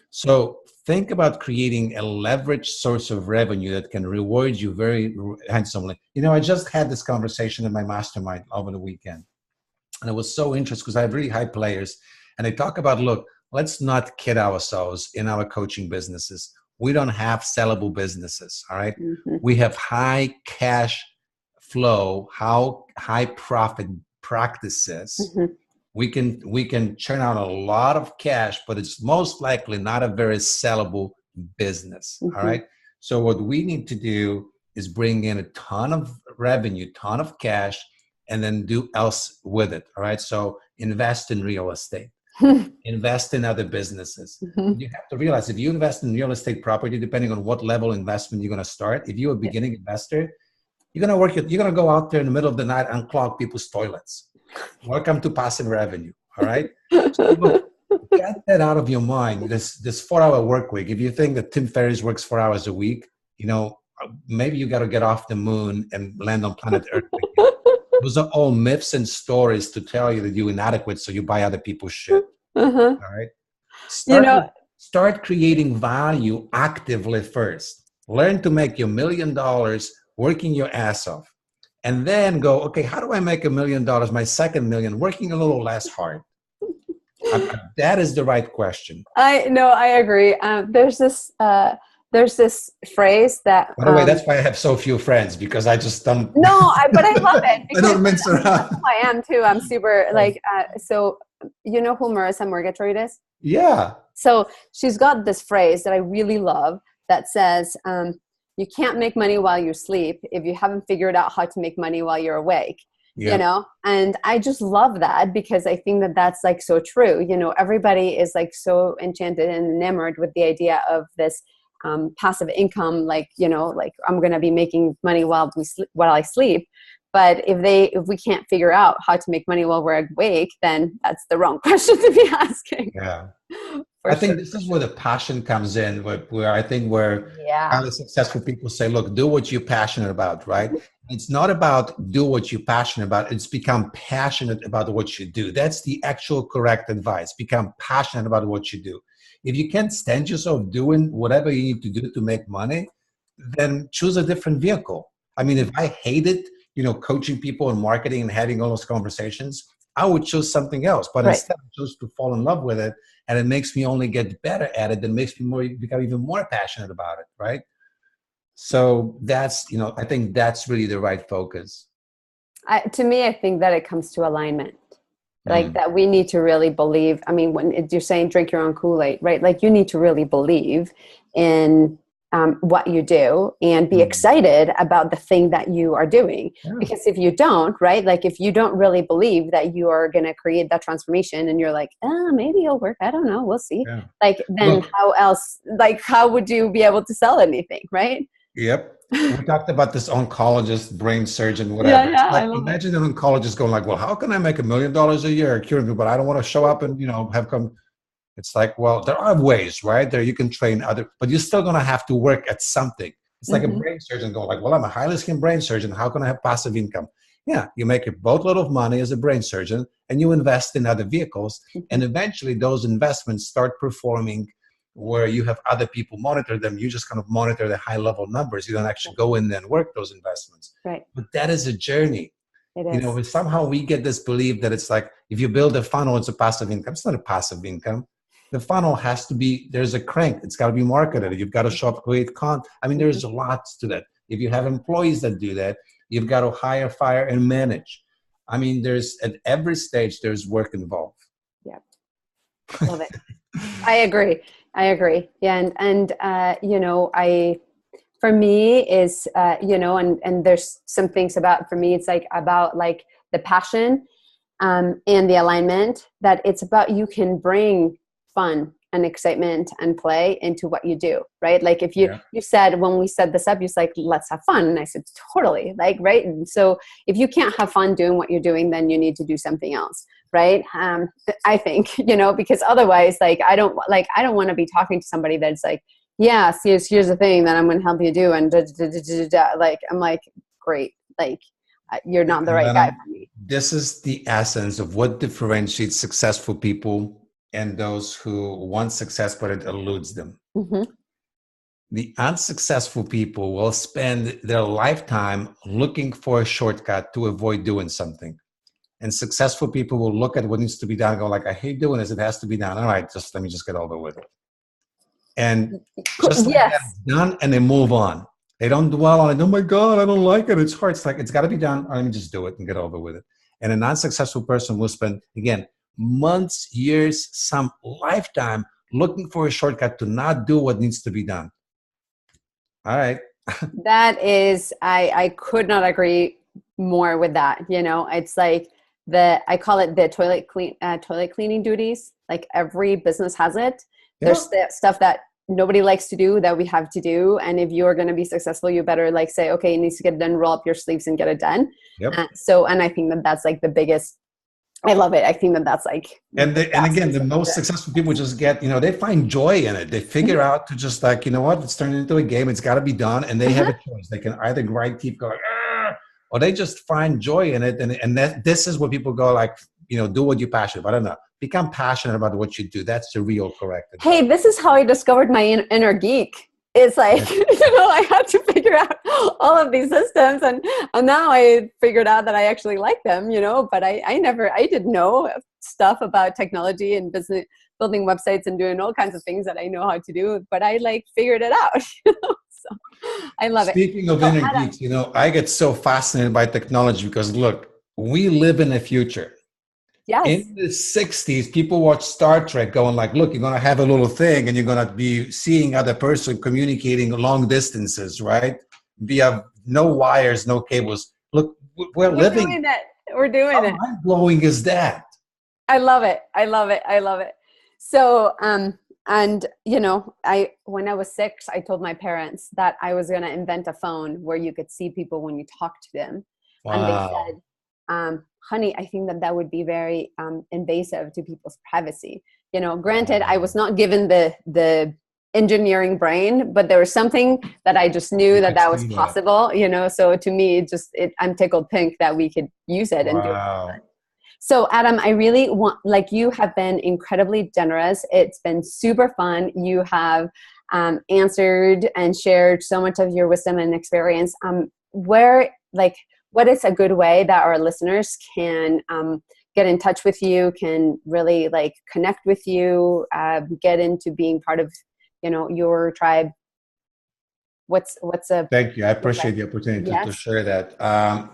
So think about creating a leveraged source of revenue that can reward you very handsomely. I just had this conversation in my mastermind over the weekend, and it was so interesting because I have really high players, and they talk about, look, let's not kid ourselves in our coaching businesses. We don't have sellable businesses, all right? We have high cash flow, high profit practices. We can churn out a lot of cash, but it's most likely not a very sellable business, all right? So what we need to do is bring in a ton of revenue, ton of cash, and then do else with it, all right? So invest in real estate. Invest in other businesses. You have to realize, if you invest in real estate property, depending on what level investment you're going to start, if you're a beginning investor, you're going to go out there in the middle of the night and clog people's toilets. Welcome to passive revenue. All right. So look, get that out of your mind. This 4-hour work week. If you think that Tim Ferriss works 4 hours a week, maybe you got to get off the moon and land on planet Earth again. Those are all myths and stories to tell you that you're inadequate, so you buy other people's shit. All right. Start creating value actively first. Learn to make your $1 million working your ass off. And then go, okay, how do I make $1 million, my second million, working a little less hard? That is the right question. I agree. There's this phrase that. By the way, that's why I have so few friends, because I just don't. No, but I love it. I don't mince around. That's who I am too. I'm super so you know who Marissa Mortgage is? Yeah. So she's got this phrase that I really love that says, you can't make money while you sleep if you haven't figured out how to make money while you're awake. Yeah. And I just love that, because I think that that's like so true. Everybody is like so enchanted and enamored with the idea of this passive income, like I'm going to be making money while I sleep. But if we can't figure out how to make money while we're awake, then that's the wrong question to be asking. Yeah. I think this is where the passion comes in, where I think where highly successful people say, look, do what you're passionate about, right? It's not about do what you're passionate about. It's become passionate about what you do. That's the actual correct advice. Become passionate about what you do. If you can't stand yourself doing whatever you need to do to make money, then choose a different vehicle. I mean, if I hated, coaching people and marketing and having all those conversations, I would choose something else. But instead, I chose to fall in love with it. And it makes me only get better at it. That makes me become even more passionate about it, right? So that's, I think that's really the right focus. To me, I think that it comes to alignment. Like that we need to really believe. I mean, when you're saying drink your own Kool-Aid, right? Like you need to really believe in what you do and be excited about the thing that you are doing. Yeah. Because if you don't, right? Like if you don't really believe that you are going to create that transformation and you're like, maybe it'll work. I don't know. We'll see. Yeah. Like then how would you be able to sell anything? Right. Yep. We talked about this oncologist, brain surgeon, whatever. Imagine an oncologist going like, well, how can I make $1 million a year curing people? But I don't want to show up and, have come. It's like, well, there are ways, right? There you can train but you're still going to have to work at something. It's like a brain surgeon going like, well, I'm a highly skilled brain surgeon. How can I have passive income? Yeah, you make a boatload of money as a brain surgeon and you invest in other vehicles. And eventually those investments start performing where you have other people monitor them. You just kind of monitor the high level numbers. You don't actually go in there and work those investments. Right. But that is a journey. It is. You know, somehow we get this belief that it's like, if you build a funnel, it's a passive income. It's not a passive income. The funnel has to be, there's a crank. It's got to be marketed. You've got to show up great content. I mean, there's lots to that. If you have employees that do that, you've got to hire, fire, and manage. I mean, there's at every stage, there's work involved. Yep. Love it. I agree. Yeah. And you know, for me is, you know, and there's some things about, for me, it's like about like the passion and the alignment, that it's about, you can bring fun and excitement and play into what you do, right? Like if you said, when we set this up, you said like, let's have fun. And I said, totally, like, right. And so if you can't have fun doing what you're doing, then you need to do something else. Right. I think, you know, because otherwise, like, I don't want to be talking to somebody that's like, yeah, here's the thing that I'm going to help you do. And like, I'm like, great. Like, you're not the right guy for me. This is the essence of what differentiates successful people and those who want success, but it eludes them. Mm-hmm. The unsuccessful people will spend their lifetime looking for a shortcut to avoid doing something. And successful people will look at what needs to be done and go like, I hate doing this. It has to be done. All right, let me just get over with it. And just like that, it's done, and they move on. They don't dwell on it. Oh my God, I don't like it. It's hard. It's like, it's got to be done. Let me just do it and get over with it. And a non-successful person will spend, again, months, years, some lifetime looking for a shortcut to not do what needs to be done. All right. That is, I could not agree more with that. You know, it's like I call it the toilet cleaning duties. Like every business has it. Yeah. There's stuff that nobody likes to do that we have to do. And if you're going to be successful, you better like say, okay, it needs to get done, roll up your sleeves and get it done. Yep. And I think that's like the biggest, I love it. I think that's like, and again, the most successful people just get, you know, they find joy in it. They figure out to just like, you know what, it's turned into a game. It's got to be done. And they have a choice. They can either grind teeth going, or they just find joy in it. And this is what people go like, you know, do what you're passionate about. I don't know. Become passionate about what you do. That's the real correct. Hey, this is how I discovered my inner geek. It's like, you know, I had to figure out all of these systems, and now I figured out that I actually like them, you know, but I didn't know stuff about technology and business, building websites and doing all kinds of things that I know how to do, but I like figured it out. You know? So I love Speaking of inner geeks, you know, I get so fascinated by technology because look, we live in the future. Yes. In the 60s, people watch Star Trek going like, look, you're going to have a little thing and you're going to be seeing other person communicating long distances, right? Via no wires, no cables. Look, we're living. Doing it. We're doing it. How mind-blowing is that? I love it. I love it. I love it. So, and you know, when I was 6, I told my parents that I was going to invent a phone where you could see people when you talk to them. Wow. And they said, honey, I think that would be very invasive to people's privacy. You know, granted, I was not given the engineering brain, but there was something that I just knew that was possible, you know, so to me, I'm tickled pink that we could use it and do it. So Adam, I really want, like, you have been incredibly generous. It's been super fun. You have answered and shared so much of your wisdom and experience. What is a good way that our listeners can get in touch with you, can really like connect with you, get into being part of, you know, your tribe? Thank you. I appreciate the opportunity to share that.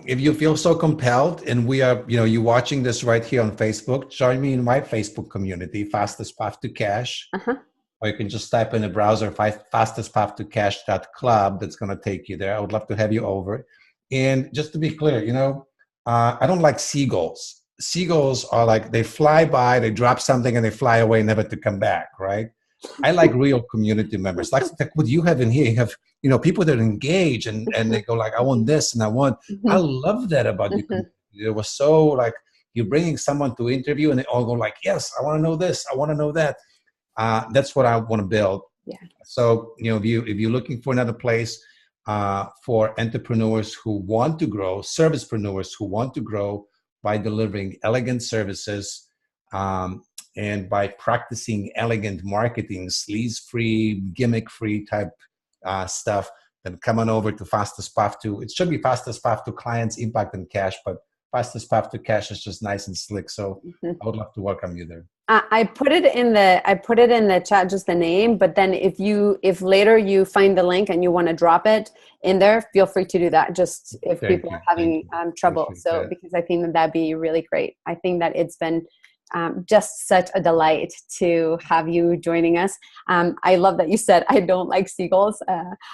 If you feel so compelled, and we are, you know, you're watching this right here on Facebook, join me in my Facebook community, Fastest Path to Cash. Or you can just type in the browser, fastestpathtocash.club. That's going to take you there. I would love to have you over. And just to be clear, you know, I don't like seagulls. Seagulls are like, they fly by, they drop something and they fly away, never to come back, right? I like real community members. Like what you have in here, you have, you know, people that engage and they go like, I want this and I want, I love that about you. It was so like, you're bringing someone to interview and they all go like, yes, I want to know this. I want to know that. That's what I want to build. Yeah. So, you know, if you're looking for another place, for entrepreneurs who want to grow, servicepreneurs who want to grow by delivering elegant services and by practicing elegant marketing, sleaze-free, gimmick-free type stuff, then come on over to Fastest Path to, it should be Fastest Path to Clients, Impact, and Cash, but Fastest Path to Cash is just nice and slick. So I would love to welcome you there. I put it in the chat, just the name, but then if later you find the link and you want to drop it in there, feel free to do that. Just if people are having trouble. So, because I think that'd be really great. I think that it's been just such a delight to have you joining us. I love that you said, I don't like seagulls.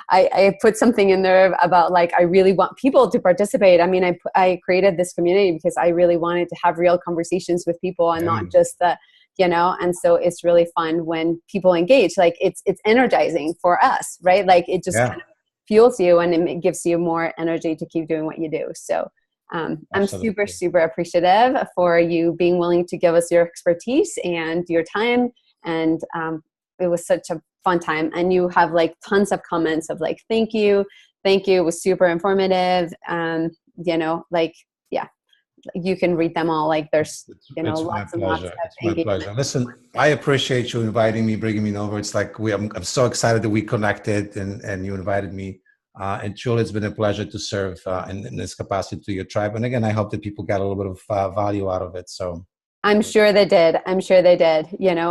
I put something in there about like, I really want people to participate. I mean, I created this community because I really wanted to have real conversations with people and not just the, and so it's really fun when people engage. Like it's energizing for us, right? Like it just kind of fuels you and it gives you more energy to keep doing what you do. So I'm super, super appreciative for you being willing to give us your expertise and your time. And it was such a fun time. And you have like tons of comments of like, thank you. It was super informative. You can read them all. Like there's, lots and lots of engagement. My pleasure. Listen, I appreciate you inviting me, bringing me over. It's like I'm so excited that we connected and you invited me. And truly, it's been a pleasure to serve in this capacity to your tribe. And again, I hope that people got a little bit of value out of it. So I'm sure they did,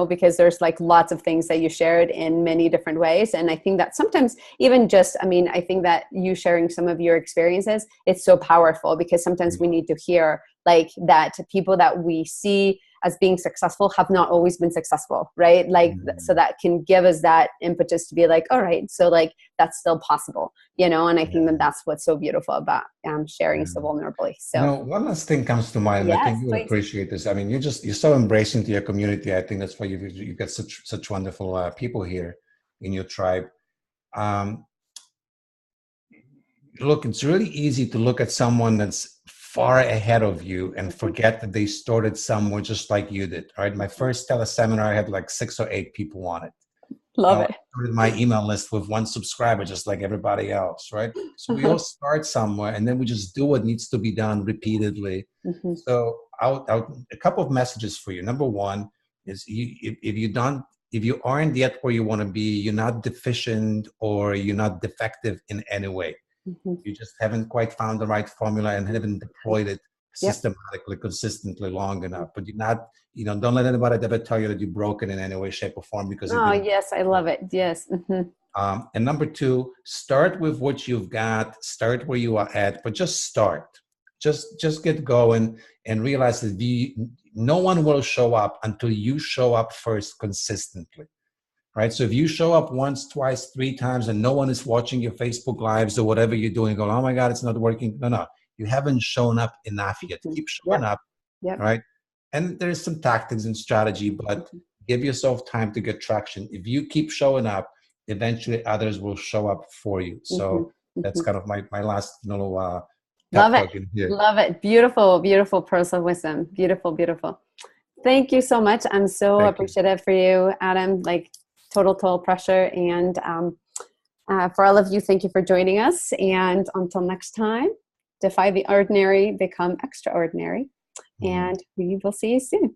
because there's like lots of things that you shared in many different ways. And I think that sometimes even I think that you sharing some of your experiences, it's so powerful because sometimes we need to hear like that people that we see as being successful have not always been successful, right? Like, so that can give us that impetus to be like, all right, so like, that's still possible, and I think that that's what's so beautiful about sharing so vulnerably. So one last thing comes to mind. I think you'll appreciate this. I mean, you're so embracing to your community. I think that's why you've got such wonderful people here in your tribe. Look, it's really easy to look at someone that's far ahead of you and forget that they started somewhere just like you did. All right. My first teleseminar, I had like 6 or 8 people on it. Love it. I started my email list with 1 subscriber, just like everybody else. Right. So we all start somewhere and then we just do what needs to be done repeatedly. So a couple of messages for you. Number one is if you aren't yet where you want to be, you're not deficient or you're not defective in any way. You just haven't quite found the right formula and haven't deployed it systematically, consistently long enough. But you're not, don't let anybody ever tell you that you're broken in any way, shape, or form because. Yes, I love it. Yes. And number 2, start with what you've got. Start where you are at, but just start. Just get going and realize that no one will show up until you show up first consistently. Right. So if you show up once, twice, 3 times, and no one is watching your Facebook lives or whatever you're doing, go, oh my God, it's not working. No, you haven't shown up enough yet. Keep showing up. Right. And there's some tactics and strategy, but give yourself time to get traction. If you keep showing up, eventually others will show up for you. So that's kind of my last little love it. Love it. Beautiful, beautiful pearls of wisdom. Beautiful, beautiful. Thank you so much. I'm so appreciative for you, Adam. Like, total pressure. And for all of you, thank you for joining us. And until next time, defy the ordinary, become extraordinary. And we will see you soon.